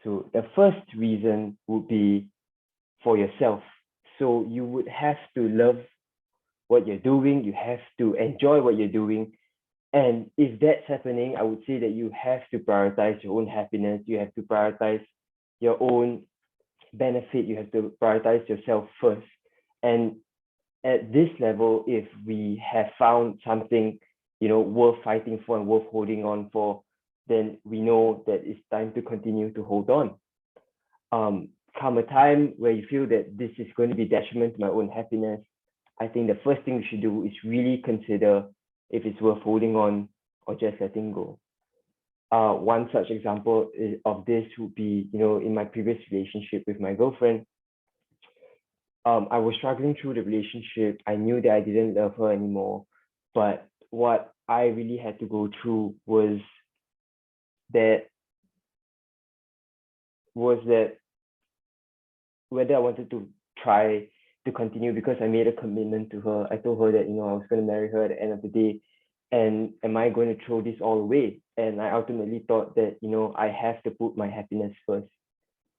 So the first reason would be for yourself. So you would have to love what you're doing, you have to enjoy what you're doing. And if that's happening, I would say that you have to prioritize your own happiness, you have to prioritize your own benefit, you have to prioritize yourself first. And at this level, if we have found something, worth fighting for and worth holding on for, then we know that it's time to continue to hold on. Come a time where you feel that this is going to be detriment to my own happiness, I think the first thing we should do is really consider if it's worth holding on or just letting go. One such example of this would be, in my previous relationship with my girlfriend, I was struggling through the relationship. I knew that I didn't love her anymore, but what I really had to go through was that whether I wanted to try to continue, because I made a commitment to her. I told her that, I was going to marry her at the end of the day. And am I going to throw this all away? And I ultimately thought that, I have to put my happiness first.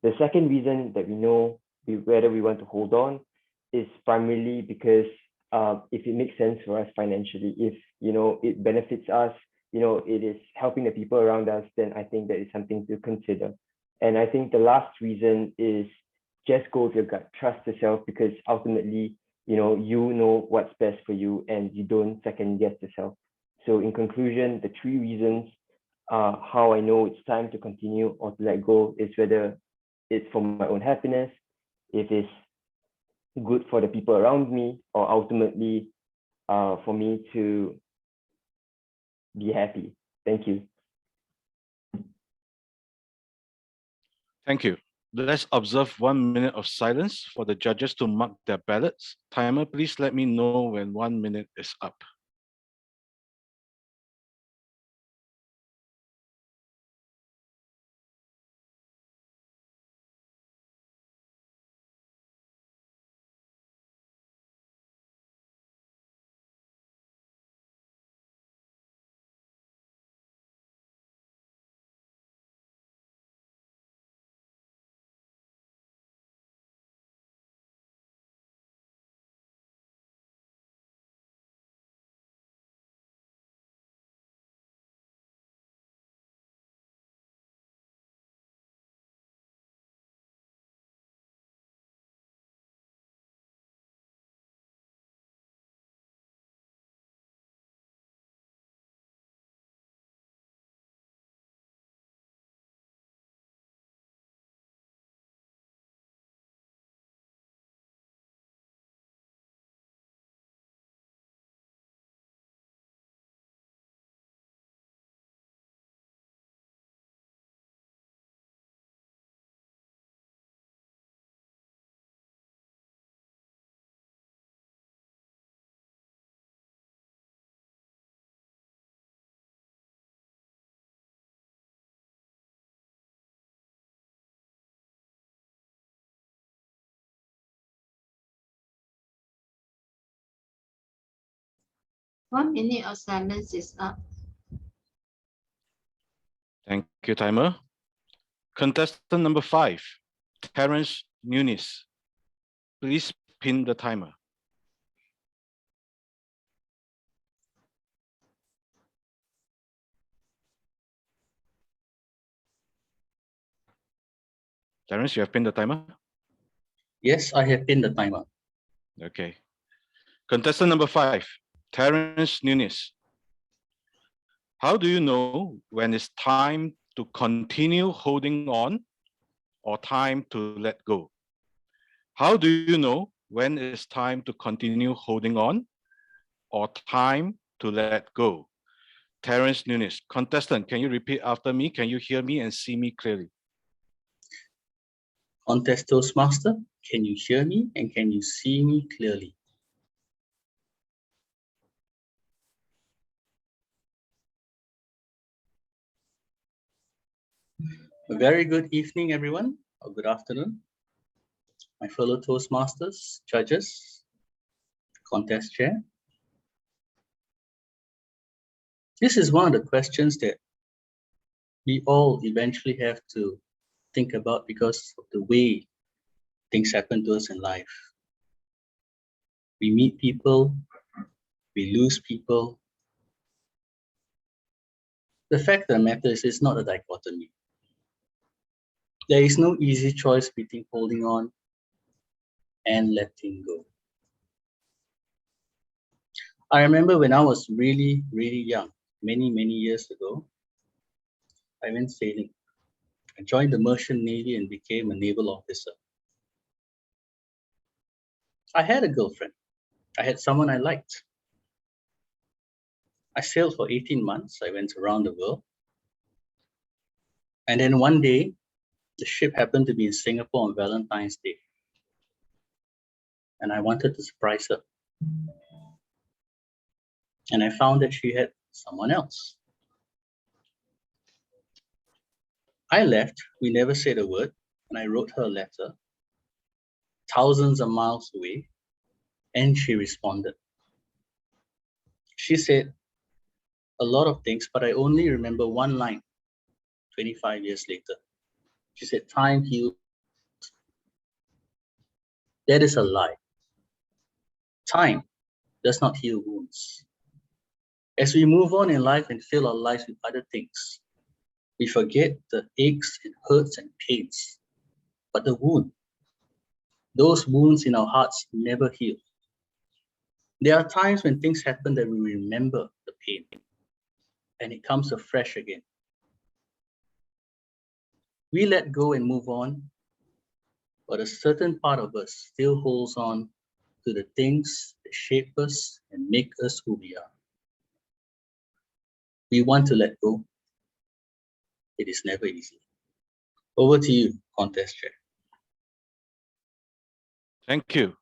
The second reason that we know whether we want to hold on is primarily because if it makes sense for us financially, if, it benefits us, it is helping the people around us, then I think that is something to consider. And I think the last reason is just go with your gut, trust yourself, because ultimately, you know what's best for you and you don't second guess yourself. So in conclusion, the 3 reasons how I know it's time to continue or to let go is whether it's for my own happiness, if it's good for the people around me, or ultimately for me to be happy. Thank you. Thank you. Let's observe 1 minute of silence for the judges to mark their ballots. Timer, please let me know when 1 minute is up. One minute of silence is up. Thank you, timer. Contestant number 5, Terence Nunes. Please pin the timer. Terence, you have pinned the timer? Yes, I have pinned the timer. Okay. Contestant number 5, Terence Nunes. How do you know when it's time to continue holding on or time to let go? How do you know when it's time to continue holding on or time to let go? Terence Nunes. Contestant, can you repeat after me? Can you hear me and see me clearly? Contest Toastmaster, can you hear me and can you see me clearly? A very good evening, everyone, or good afternoon. My fellow Toastmasters, judges, contest chair. This is one of the questions that we all eventually have to think about because of the way things happen to us in life. We meet people, we lose people. The fact of the matter is it's not a dichotomy. There is no easy choice between holding on and letting go. I remember when I was really, really young, many, many years ago, I went sailing. I joined the Merchant Navy and became a naval officer. I had a girlfriend. I had someone I liked. I sailed for 18 months. I went around the world. And then one day, the ship happened to be in Singapore on Valentine's Day. And I wanted to surprise her. And I found that she had someone else. I left, we never said a word, and I wrote her a letter, thousands of miles away, and she responded. She said a lot of things, but I only remember one line 25 years later. She said, "Time heals." That is a lie. Time does not heal wounds. As we move on in life and fill our lives with other things, we forget the aches and hurts and pains. But the wound, those wounds in our hearts never heal. There are times when things happen that we remember the pain and it comes afresh again. We let go and move on, but a certain part of us still holds on to the things that shape us and make us who we are. We want to let go. It is never easy. Over to you, contest chair. Thank you.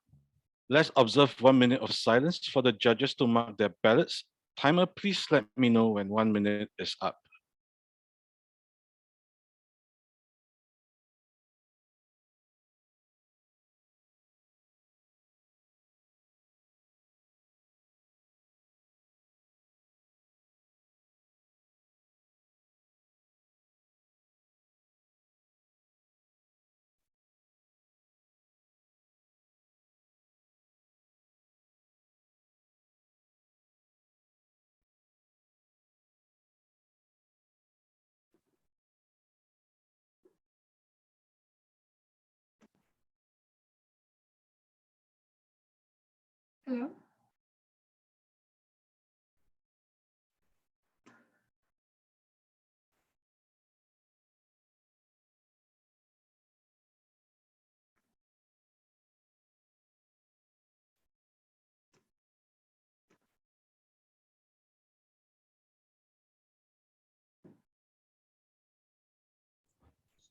Let's observe 1 minute of silence for the judges to mark their ballots. Timer, please let me know when 1 minute is up. Hello?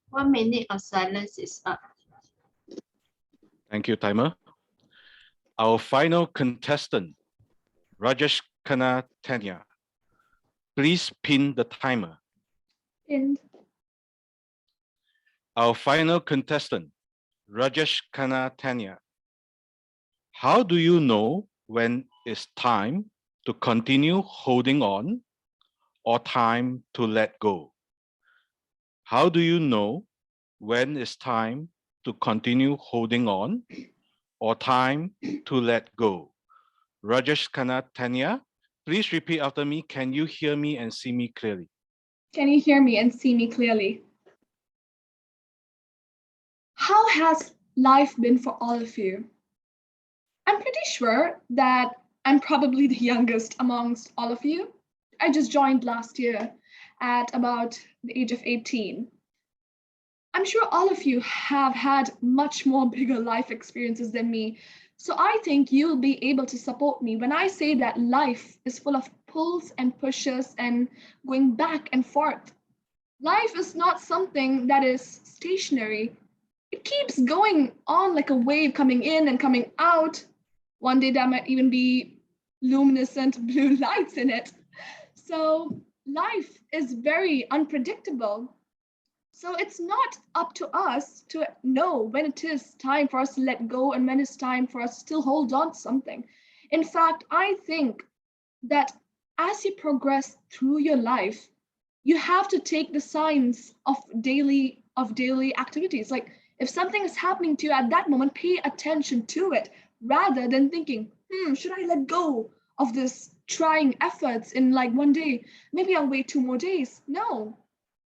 One minute of silence is up. Thank you, timer. Our final contestant, Rajesh Khanna Tanya. Please pin the timer. Pinned. Our final contestant, Rajesh Khanna Tanya. How do you know when it's time to continue holding on or time to let go? How do you know when it's time to continue holding on or time to let go? Rajesh Khanna Tanya, please repeat after me. Can you hear me and see me clearly? Can you hear me and see me clearly? How has life been for all of you? I'm pretty sure that I'm probably the youngest amongst all of you. I just joined last year at about the age of 18. I'm sure all of you have had much more bigger life experiences than me. So I think you'll be able to support me when I say that life is full of pulls and pushes and going back and forth. Life is not something that is stationary. It keeps going on like a wave coming in and coming out. One day there might even be luminescent blue lights in it. So life is very unpredictable. So it's not up to us to know when it is time for us to let go and when it's time for us to still hold on to something. In fact, I think that as you progress through your life, you have to take the signs of daily activities. Like if something is happening to you at that moment, pay attention to it rather than thinking, should I let go of this trying efforts in like one day? Maybe I'll wait 2 more days. No,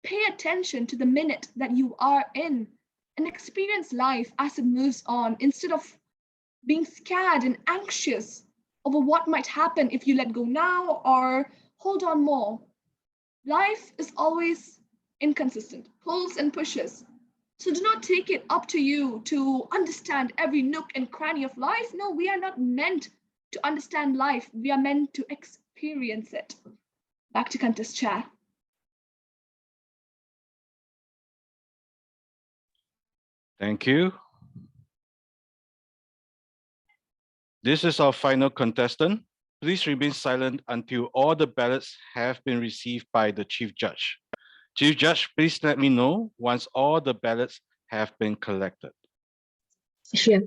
pay attention to the minute that you are in and experience life as it moves on instead of being scared and anxious over what might happen if you let go now or hold on more. Life is always inconsistent, pulls and pushes. So do not take it up to you to understand every nook and cranny of life. No, we are not meant to understand life. We are meant to experience it. Back to contest chair. Thank you. This is our final contestant. Please remain silent until all the ballots have been received by the Chief Judge. Chief Judge, please let me know once all the ballots have been collected. Sure.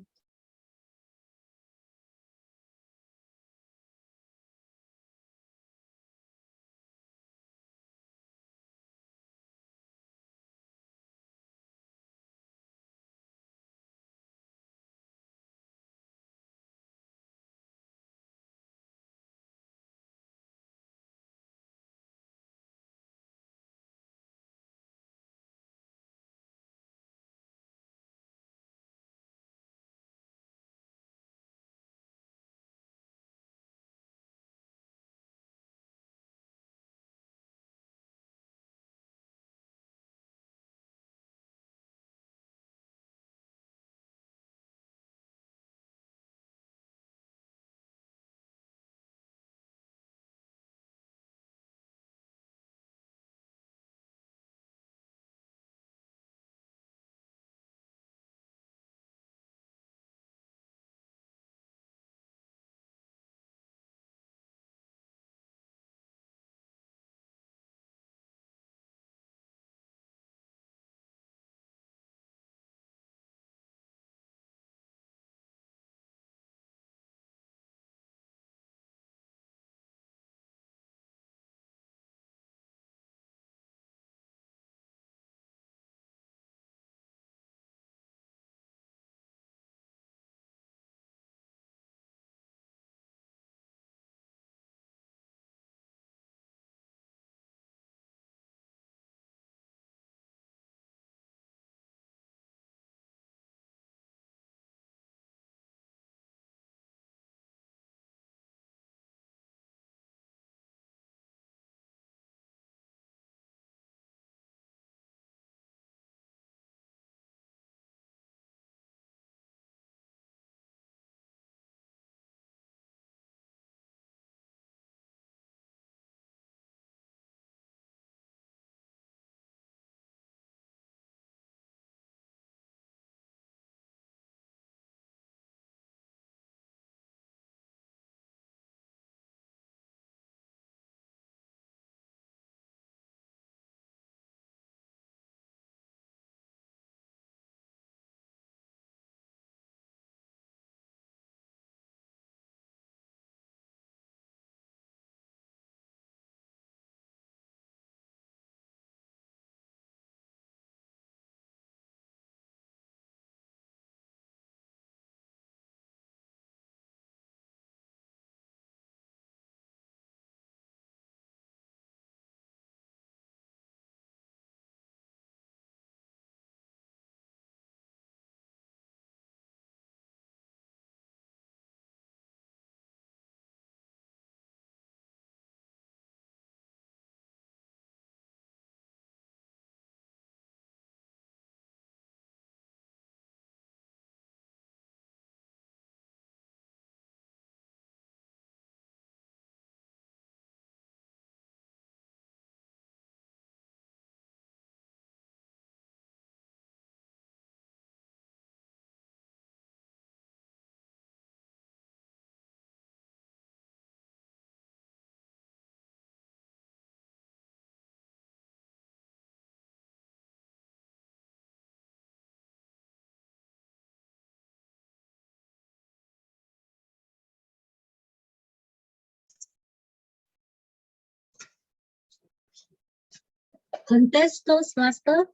Contest Toastmaster,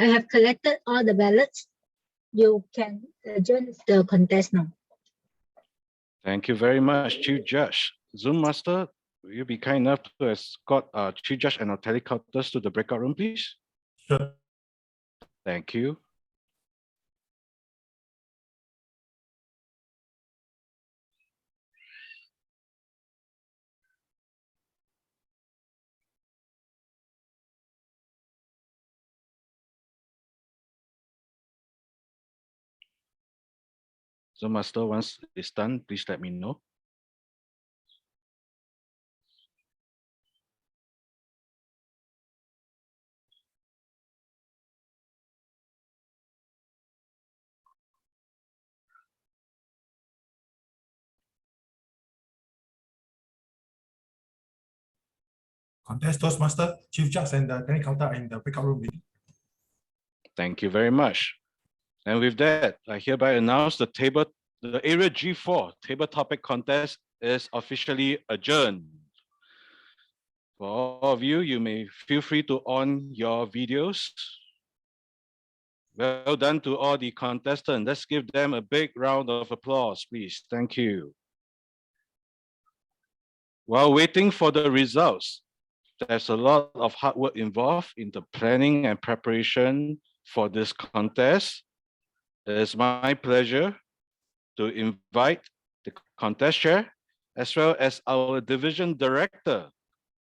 I have collected all the ballots. You can adjourn the contest now. Thank you very much, Chief Judge. Zoom Master, will you be kind enough to escort Chief Judge and our telecounters to the breakout room, please? Sure. Thank you. Zoom Master, once it's done, please let me know. Contest Toastmaster, Chief Judge, and the telecounter are in the breakout room. Thank you very much. And with that, I hereby announce the Area G4 table topic contest is officially adjourned. For all of you, you may feel free to on your videos. Well done to all the contestants. Let's give them a big round of applause, please. Thank you. While waiting for the results, there's a lot of hard work involved in the planning and preparation for this contest. It is my pleasure to invite the contest chair as well as our division director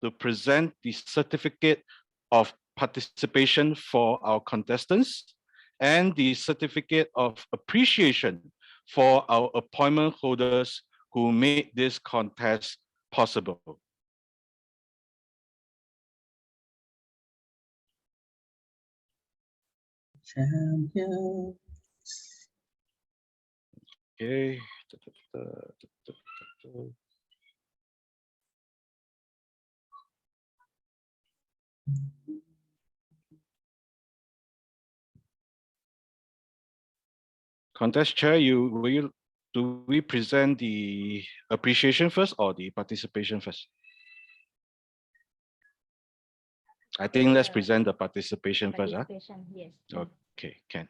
to present the certificate of participation for our contestants and the certificate of appreciation for our appointment holders who made this contest possible. Champions. Okay. Contest chair, do we present the appreciation first or the participation first? I think let's present the participation first. Participation, yes. Okay, can.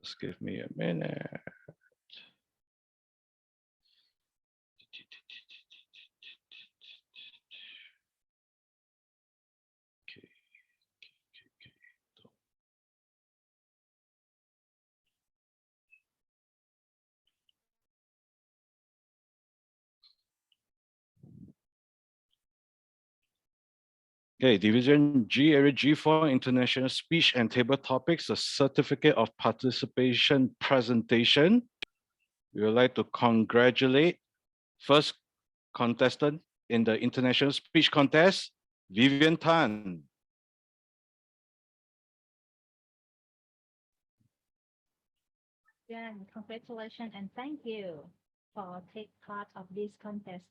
Just give me a minute. Okay, Division G, Area G4, International Speech and Table Topics, a certificate of participation presentation. We would like to congratulate first contestant in the International Speech Contest, Vivian Tan. Yeah, congratulations and thank you for take part of this contest.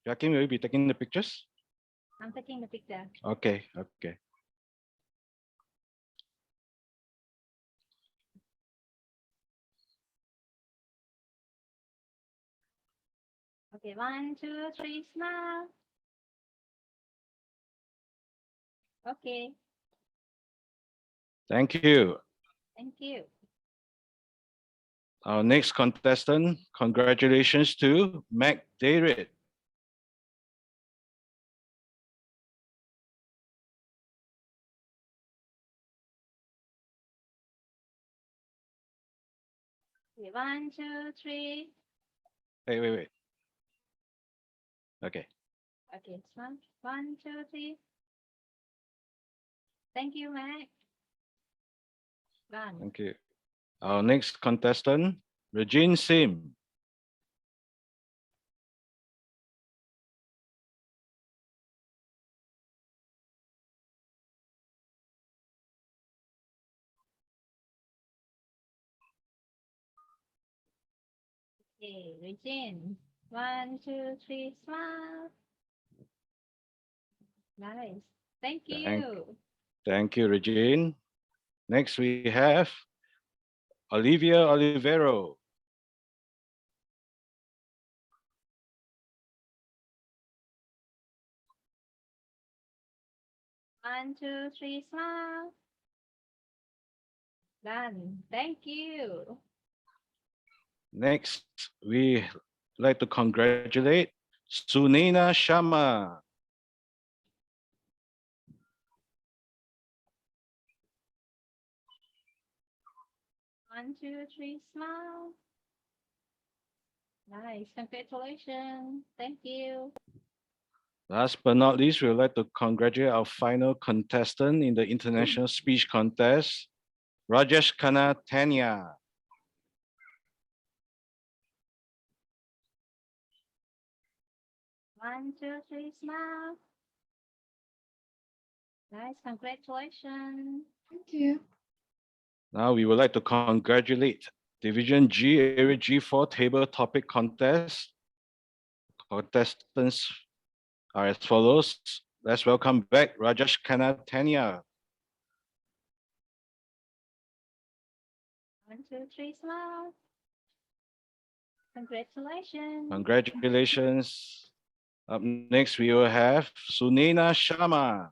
Joaquin, will you be taking the pictures? I'm taking the picture. Okay, okay. Okay, 1, 2, 3, smile. Okay, Thank you. thank you. Our next contestant, congratulations to Mac David. Okay, 1, 2, 3. Wait. Okay. Okay, smile. 1, 2, 3. Thank you, Mac. Done. Thank you. Our next contestant, Regine Sim. Okay, Regine. 1, 2, 3, smile. Nice. Thank you. Thank you, Regine. Next, we have Olivia Olivero. 1, 2, 3, smile. Done. Thank you. Next, we like to congratulate Sunena Sharma. One, two, three, smile. Nice. Congratulations. Thank you. Last but not least, we would like to congratulate our final contestant in the international speech contest, Rajesh Khanna Tanya. One, two, three, smile. Nice. Congratulations. Thank you. Now we would like to congratulate Division G, Area G4 Table Topic Contest. Contestants are as follows. Let's welcome back Rajesh Khanna Tanya. 1, 2, 3, smile. Congratulations. Congratulations. Up next, we will have Sunena Sharma.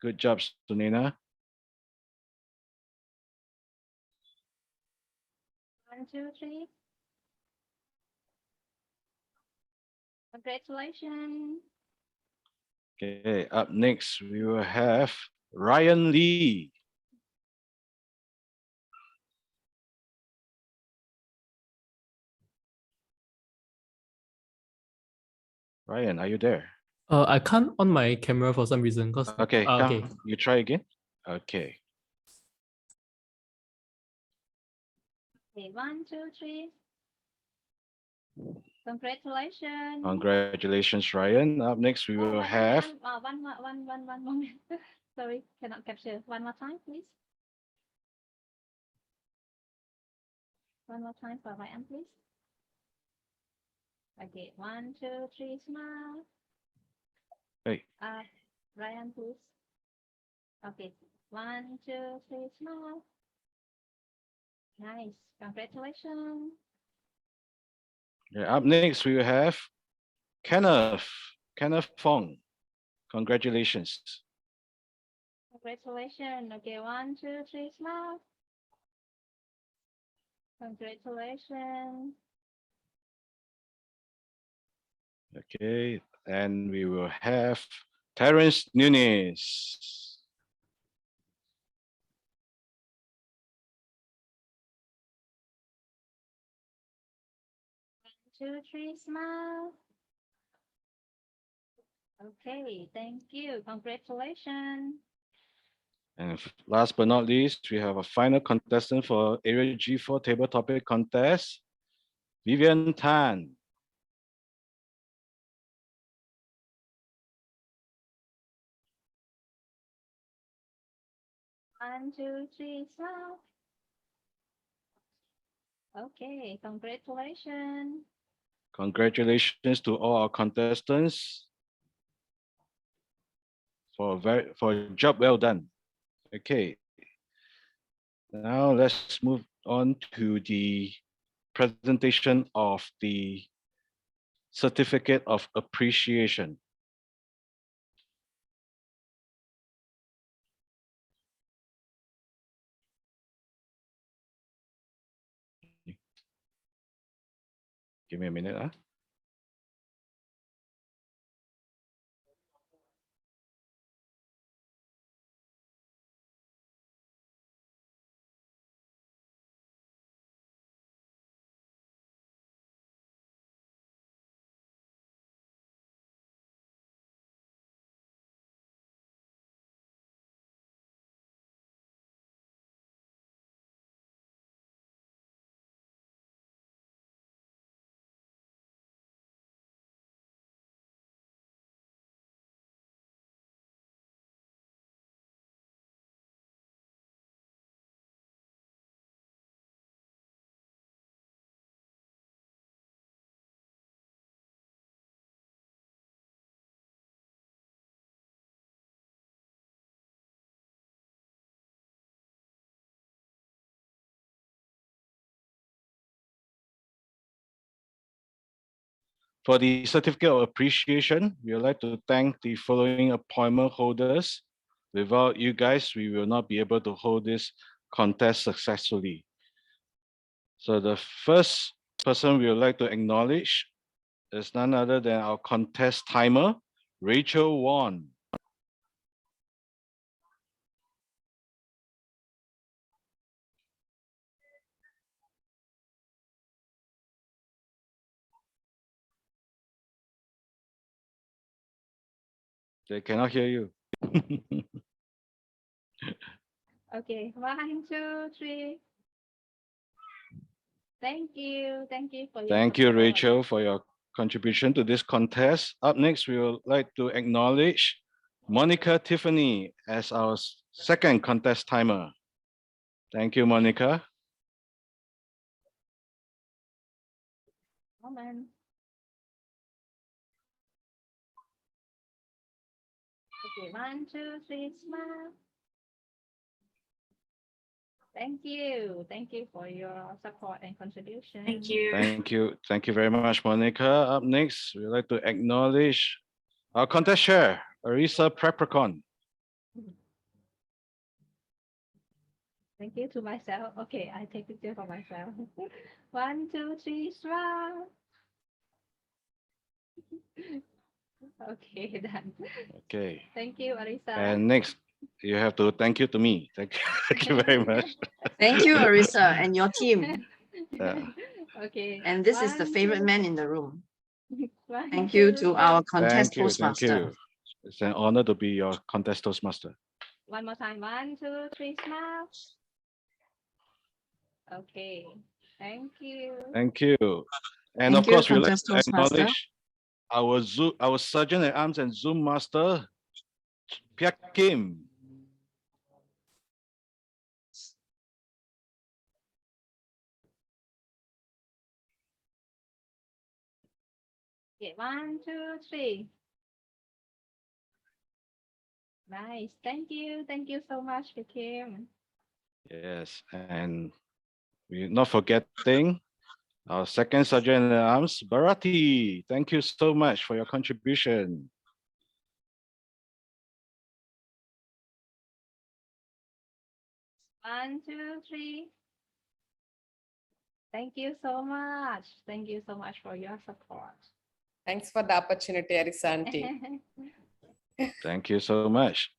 Good job, Sunena. 1, 2, 3. Congratulations. Okay, up next, we will have Ryan Lee. Ryan, are you there? I can't on my camera for some reason. Okay, Okay. you try again. Okay. Okay, 1, 2, 3. Congratulations. Congratulations, Ryan. Up next, we will have one moment. Sorry, cannot capture. One more time, please. One more time for Ryan, please. Okay, 1, 2, 3, smile. Hey. Ryan, please. Okay, 1, 2, 3, smile. Nice. Congratulations. Yeah, up next, we will have Kenneth Fong. Congratulations. Congratulations. Okay, 1, 2, 3, smile. Congratulations. Okay, and we will have Terence Nunes. Two, three, smile. Okay, thank you. Congratulations. And last but not least, we have a final contestant for Area G4 Table Topic Contest, Vivian Tan. One, two, three, smile. Okay, congratulations. Congratulations to all our contestants for a job well done. Okay. Now let's move on to the presentation of the Certificate of Appreciation. Give me a minute. Huh? For the certificate of appreciation, we would like to thank the following appointment holders. Without you guys, we will not be able to hold this contest successfully. So the first person we would like to acknowledge is none other than our contest timer, Rachel Wan. They cannot hear you. Okay, 1, 2, 3. Thank you. Thank you for your Thank you, support. Rachel, for your contribution to this contest. Up next, we would like to acknowledge Monica Tiffany as our second contest timer. Thank you, Monica. Moment. Okay, 1, 2, 3, smile. Thank you. Thank you for your support and contribution. Thank you. Thank you. Thank you very much, Monica. Up next, we'd like to acknowledge our contest chair, Arisa Prepricon. Thank you to myself. Okay, I take picture for myself. 1, 2, 3, smile. Okay, done. Okay. Thank you, Arisa. And next, you have to thank you to me. Thank you, thank you very much. Thank you, Arisa, and your team. Yeah. Okay. And this is the 1, favorite 2, man in the room. 1, Thank you 2, to our 3. contest Thank you. Toastmaster. It's an honor to be your contest Toastmaster. One more time. 1, 2, 3, smile. Okay. Thank you. Thank you. And Thank of you, course, we would like contest to Toastmaster. acknowledge our Sergeant at Arms and Zoom Master, Pia Kim. Okay, 1, 2, 3. Nice. Thank you. Thank you so much, Kim. Yes, and we're not forgetting our second Sergeant at Arms, Bharati. Thank you so much for your contribution. One, two, three. Thank you so much. Thank you so much for your support. Thanks for the opportunity, Arisa auntie. Thank you so much.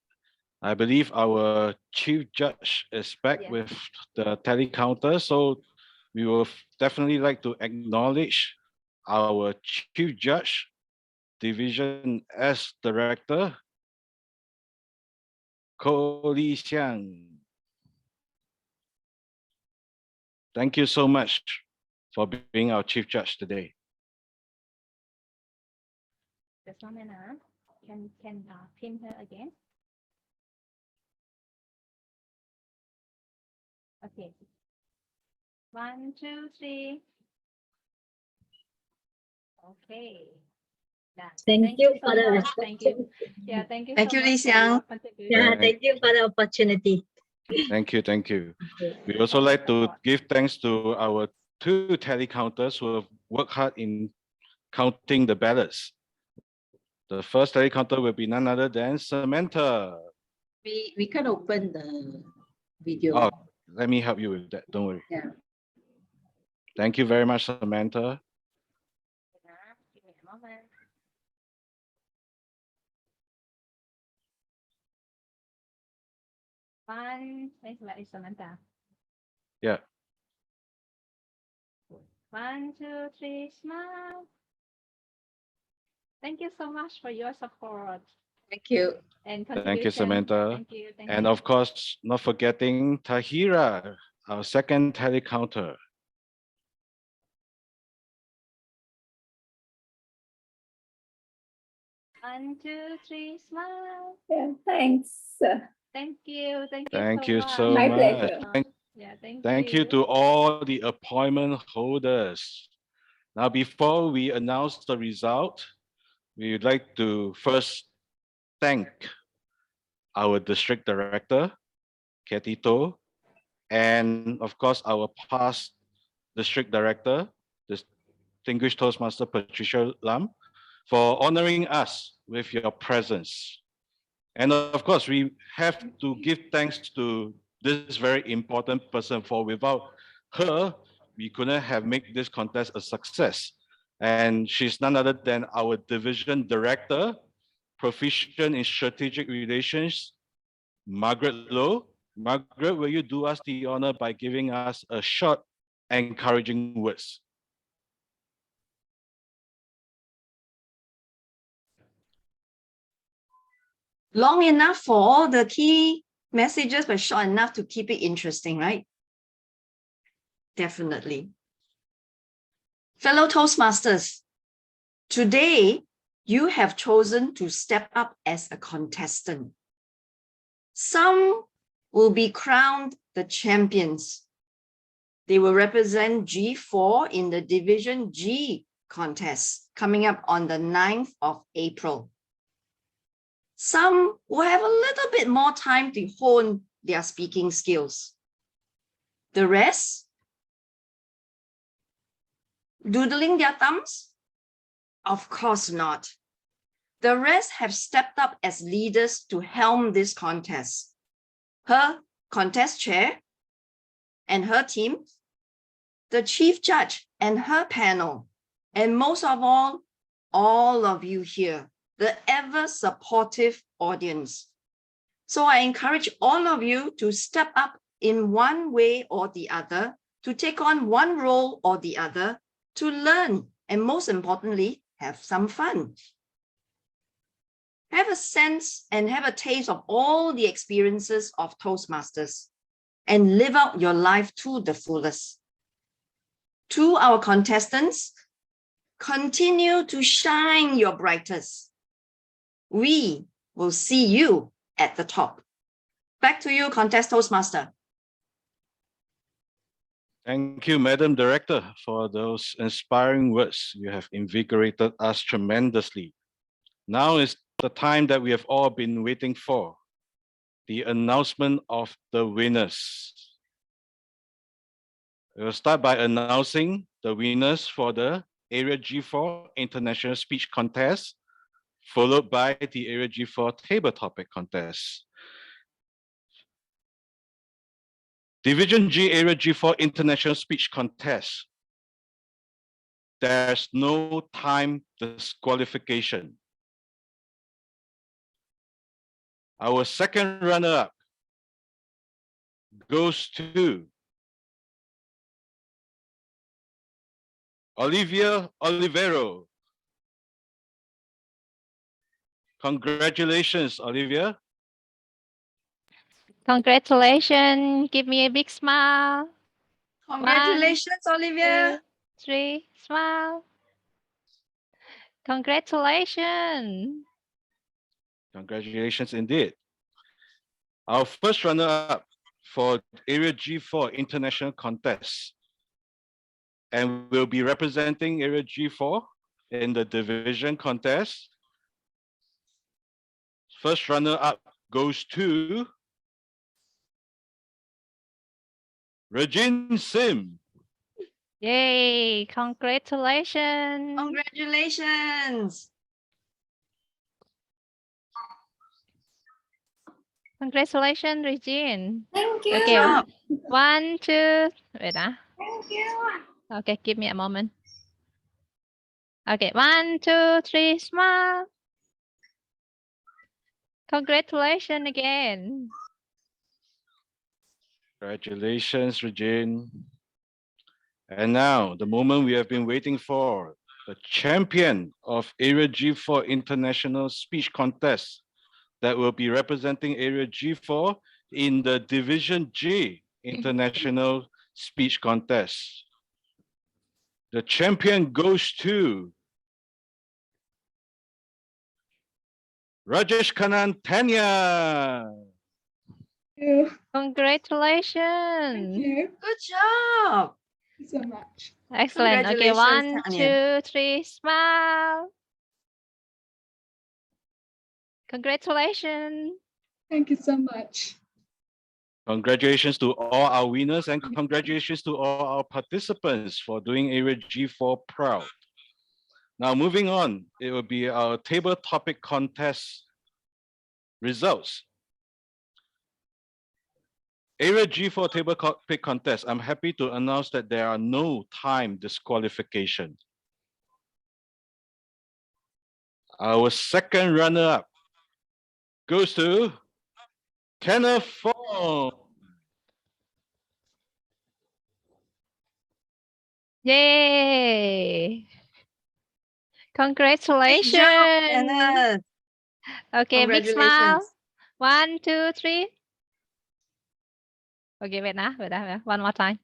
I believe our chief judge is back with the tally counter, so we will definitely like to acknowledge our chief judge, Division S Director, Ko Li Xiang. Thank you so much for being our chief judge today. Just one minute. Can pin her again? Okay. 1, 2, 3. Okay. Done. Thank you so for the much. Thank you. Yeah, thank you. Thank so you, Li much for your Xiang. contribution. Yeah, thank you for the opportunity. Thank you, thank you. We also like to give thanks to our 2 tally counters who have worked hard in counting the ballots. The first tally counter will be none other than Samantha. We can open the video. Oh, let me help you with that. Don't worry. Yeah. Thank you very much, Samantha. Give me a moment. Where is Samantha? Yeah. 1, 2, 3, smile. Thank you so much for your support. Thank you. And Thank you, contribution. Samantha. Thank you. Thank And you. of course, not forgetting Tahira, our second tally counter. One, two, three, smile. Yeah, thanks. Thank you. Thank you Thank so you much. so My much. pleasure. Yeah, Thank you to all the appointment holders. Now, before we announce the result, we would like to first thank our district director, Ketito, and of course, our past district director, distinguished Toastmaster Patricia Lam, for honoring us with your presence. And of course, we have to give thanks to this very important person, for without her, we couldn't have made this contest a success. And she's none other than our division director, proficient in strategic relations, Margaret Low. Margaret, will you do us the honor by giving us a short, encouraging words? Long enough for all the key messages, but short enough to keep it interesting, right? Definitely. Fellow Toastmasters, today you have chosen to step up as a contestant. Some will be crowned the champions. They will represent G4 in the Division G contest coming up on the 9th of April. Some will have a little bit more time to hone their speaking skills. The rest, doodling their thumbs? Of course not. The rest have stepped up as leaders to helm this contest. Her contest chair and her team, the chief judge and her panel, and most of all of you here, the ever supportive audience. So I encourage all of you to step up in one way or the other, to take on one role or the other, to learn, and most importantly, have some fun. Have a sense and have a taste of all the experiences of Toastmasters and live out your life to the fullest. To our contestants, continue to shine your brightest. We will see you at the top. Back to you, Contest Toastmaster. Thank you, Madam Director, for those inspiring words. You have invigorated us tremendously. Now is the time that we have all been waiting for, the announcement of the winners. We'll start by announcing the winners for the Area G4 International Speech Contest, followed by the Area G4 Table Topic Contest. Division G Area G4 International Speech Contest. There's no time disqualification. Our second runner-up goes to Olivia Olivero. Congratulations, Olivia. Congratulations. Give me a big smile. Congratulations, 1, Olivia. 2, 3, smile. Congratulations. Congratulations indeed. Our first runner-up for Area G4 International Contest, and will be representing Area G4 in the division contest. First runner-up goes to Regine Sim. Yay, congratulations. Congratulations. Congratulations, Regine. Thank you. Okay, 1, 2, wait. Thank you. Okay, give me a moment. Okay, 1, 2, 3, smile. Congratulations again. Congratulations, Regine. And now, the moment we have been waiting for, the champion of Area G4 International Speech Contest that will be representing Area G4 in the Division G International Speech Contest. The champion goes to Rajesh Kanan Tanya. Congratulations. Good job. Thank you so much. Excellent. Okay, Congratulations, 1, Tanya. 2, 3, smile. Congratulations. Thank you so much. Congratulations to all our winners and congratulations to all our participants for doing Area G4 proud. Now moving on, it will be our table topic contest results. Area G4 table topic contest. I'm happy to announce that there are no time disqualification. Our second runner-up goes to Kenneth Fong. Yay! Nice job, Congratulations. Kenneth. Okay, big smile. Congratulations. 1, 2, 3. Okay, wait now. Wait now. One more time.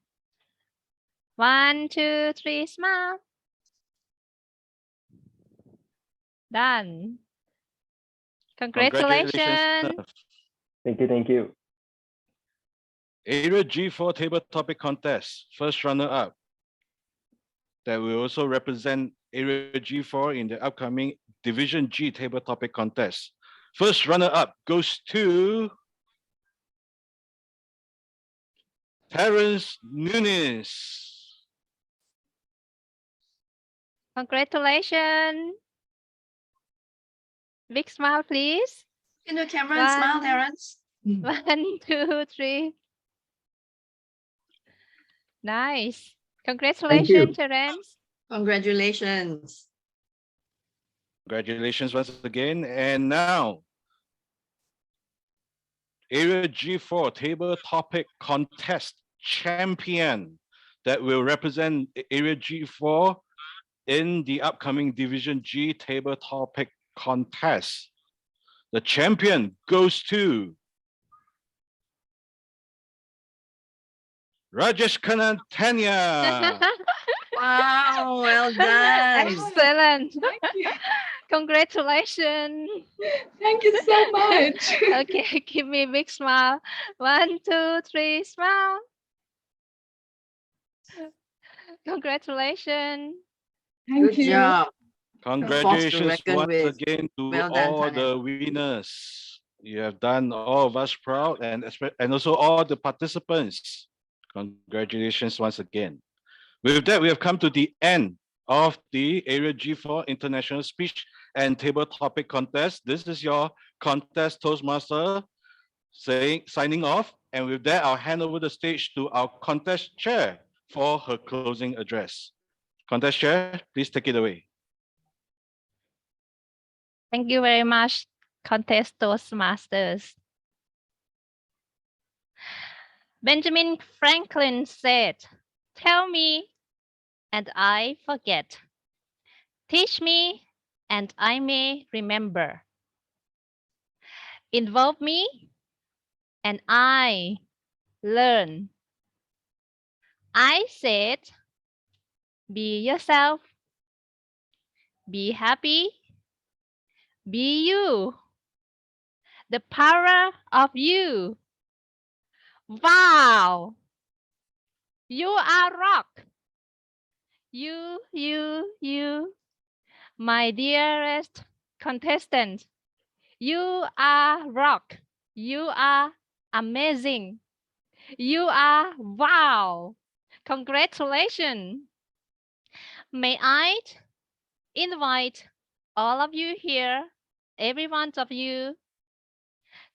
1, 2, 3, smile. Done. Congratulations. Thank you, thank you. Area G4 table topic contest, first runner-up. That will also represent Area G4 in the upcoming Division G table topic contest. First runner-up goes to Terence Nunes. Congratulations. Big smile, please. In the camera and smile, Terence. 1, 2, 3. Nice. Congratulations, Terence. Congratulations. Congratulations once again. And now, Area G4 table topic contest champion that will represent Area G4 in the upcoming Division G table topic contest. The champion goes to Rajesh Kanantanya. Wow, well done. Excellent. Congratulations. Thank you so much. Okay, give me a big smile. 1, 2, 3, smile. Congratulations. Good job. Congratulations once with. again to Well done, all Tanya. the winners. You have done all of us proud and also all the participants. Congratulations once again. With that, we have come to the end of the Area G4 International Speech and Table Topic Contest. This is your contest Toastmaster signing off. And with that, I'll hand over the stage to our contest chair for her closing address. Contest chair, please take it away. Thank you very much, Contest Toastmasters. Benjamin Franklin said, "Tell me, and I forget. Teach me, and I may remember. Involve me, and I learn." I said, be yourself, be happy, be you. The power of you. Wow! You are rock. You, my dearest contestant. You are rock. You are amazing. You are wow. Congratulations. May I invite all of you here, every one of you,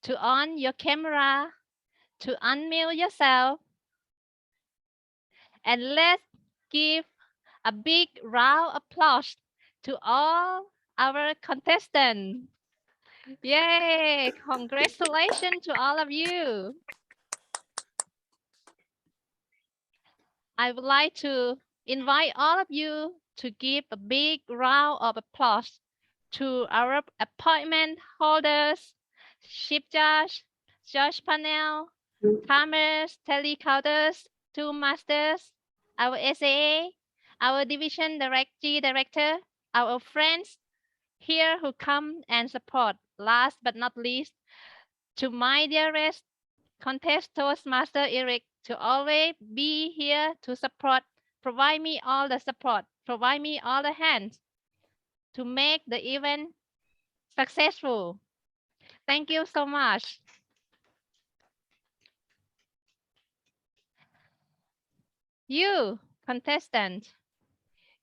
to on your camera, to unmute yourself, and let's give a big round of applause to all our contestants. Yay! Congratulations to all of you. I would like to invite all of you to give a big round of applause to our appointment holders, Chief Judge, Judge Panel, timers, telecounters, two masters, our SAA, our division director, our friends here who come and support. Last but not least, to my dearest contest Toastmaster Eric, to always be here to support, provide me all the support, provide me all the hands to make the event successful. Thank you so much. You, contestant,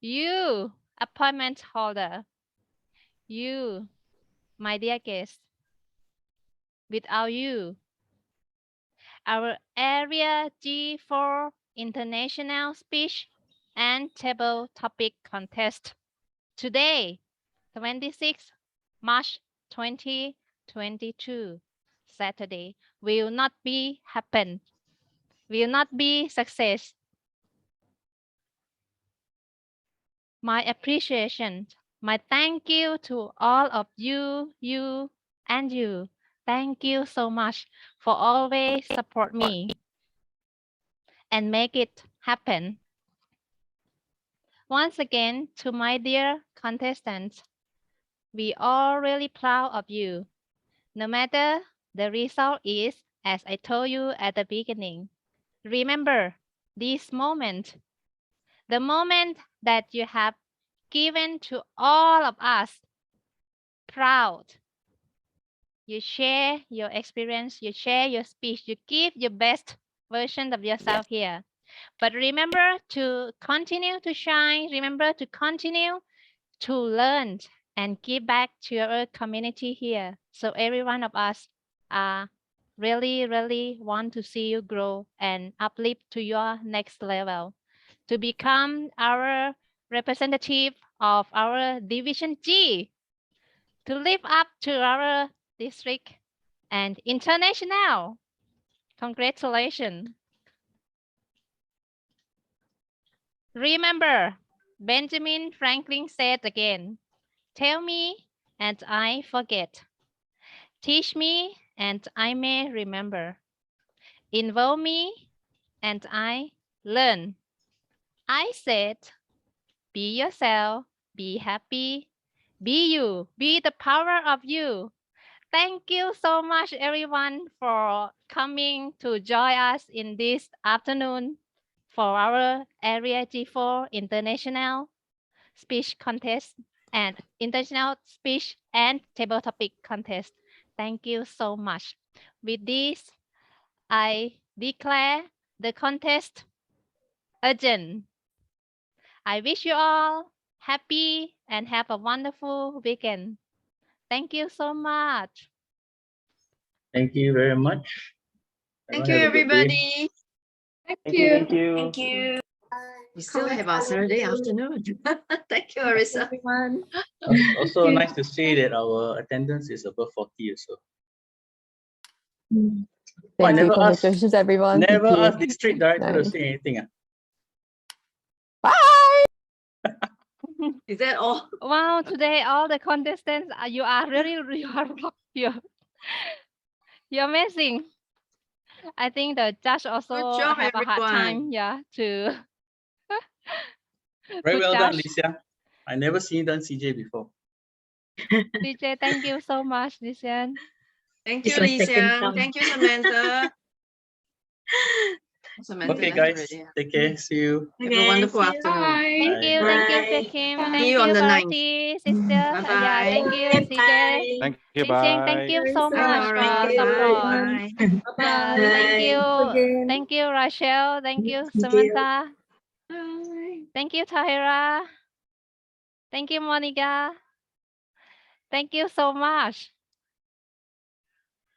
you appointment holder, you, my dear guests. Without you, our Area G4 International Speech and Table Topic Contest today, 26 March 2022, Saturday, will not be success. My appreciation, my thank you to all of you. Thank you so much for always support me and make it happen. Once again, to my dear contestants, we are really proud of you. No matter the result is, as I told you at the beginning, remember this moment, the moment that you have given to all of us, proud. You share your experience, you share your speech, you give your best version of yourself here. But remember to continue to shine, remember to continue to learn and give back to our community here. So every one of us really want to see you grow and uplift to your next level, to become our representative of our Division G, to live up to our district and international. Congratulations. Remember, Benjamin Franklin said again, tell me and I forget. Teach me and I may remember. Involve me and I learn. I said, be yourself, be happy, be you, be the power of you. Thank you so much, everyone, for coming to join us in this afternoon for our Area G4 International Speech Contest and International Speech and Table Topic Contest. Thank you so much. With this, I declare the contest urgent. I wish you all happy and have a wonderful weekend. Thank you so much. Thank you very much. Thank you, Everyone have a good day. everybody. Thank you. Thank you. Thank you. We still have our Saturday afternoon. Thank you, Arisa. Everyone. Also nice to see that our attendance is above 40 or so. Oh, I Thank you. never asked, Congratulations, everyone. Thank never you. asked district director to Nice. say anything. Bye. Is that all? Wow, today all the contestants, you are really, you are rock. You're amazing. I think the judge also Good job, have a hard time, everyone. to Very to well done, judge. Lisa. I never seen you done CJ before. DJ, thank you so much, Lisian. Thank It's you, my second Lisa. time. Thank you, Samantha. Samantha Okay, left guys, already. take care. See you. Have a wonderful afternoon. Thank you, Kim. See Thank you on you, the 9th. Party sister. Bye-bye. Yeah, thank you, CJ. Thank you. Lisian, thank Bye. you so Bye, much for Lauren. support. Bye. Yeah, thank you, Rachel. Thank you, Samantha. Thank you, Tahira. Thank you, Monica. Thank you so much.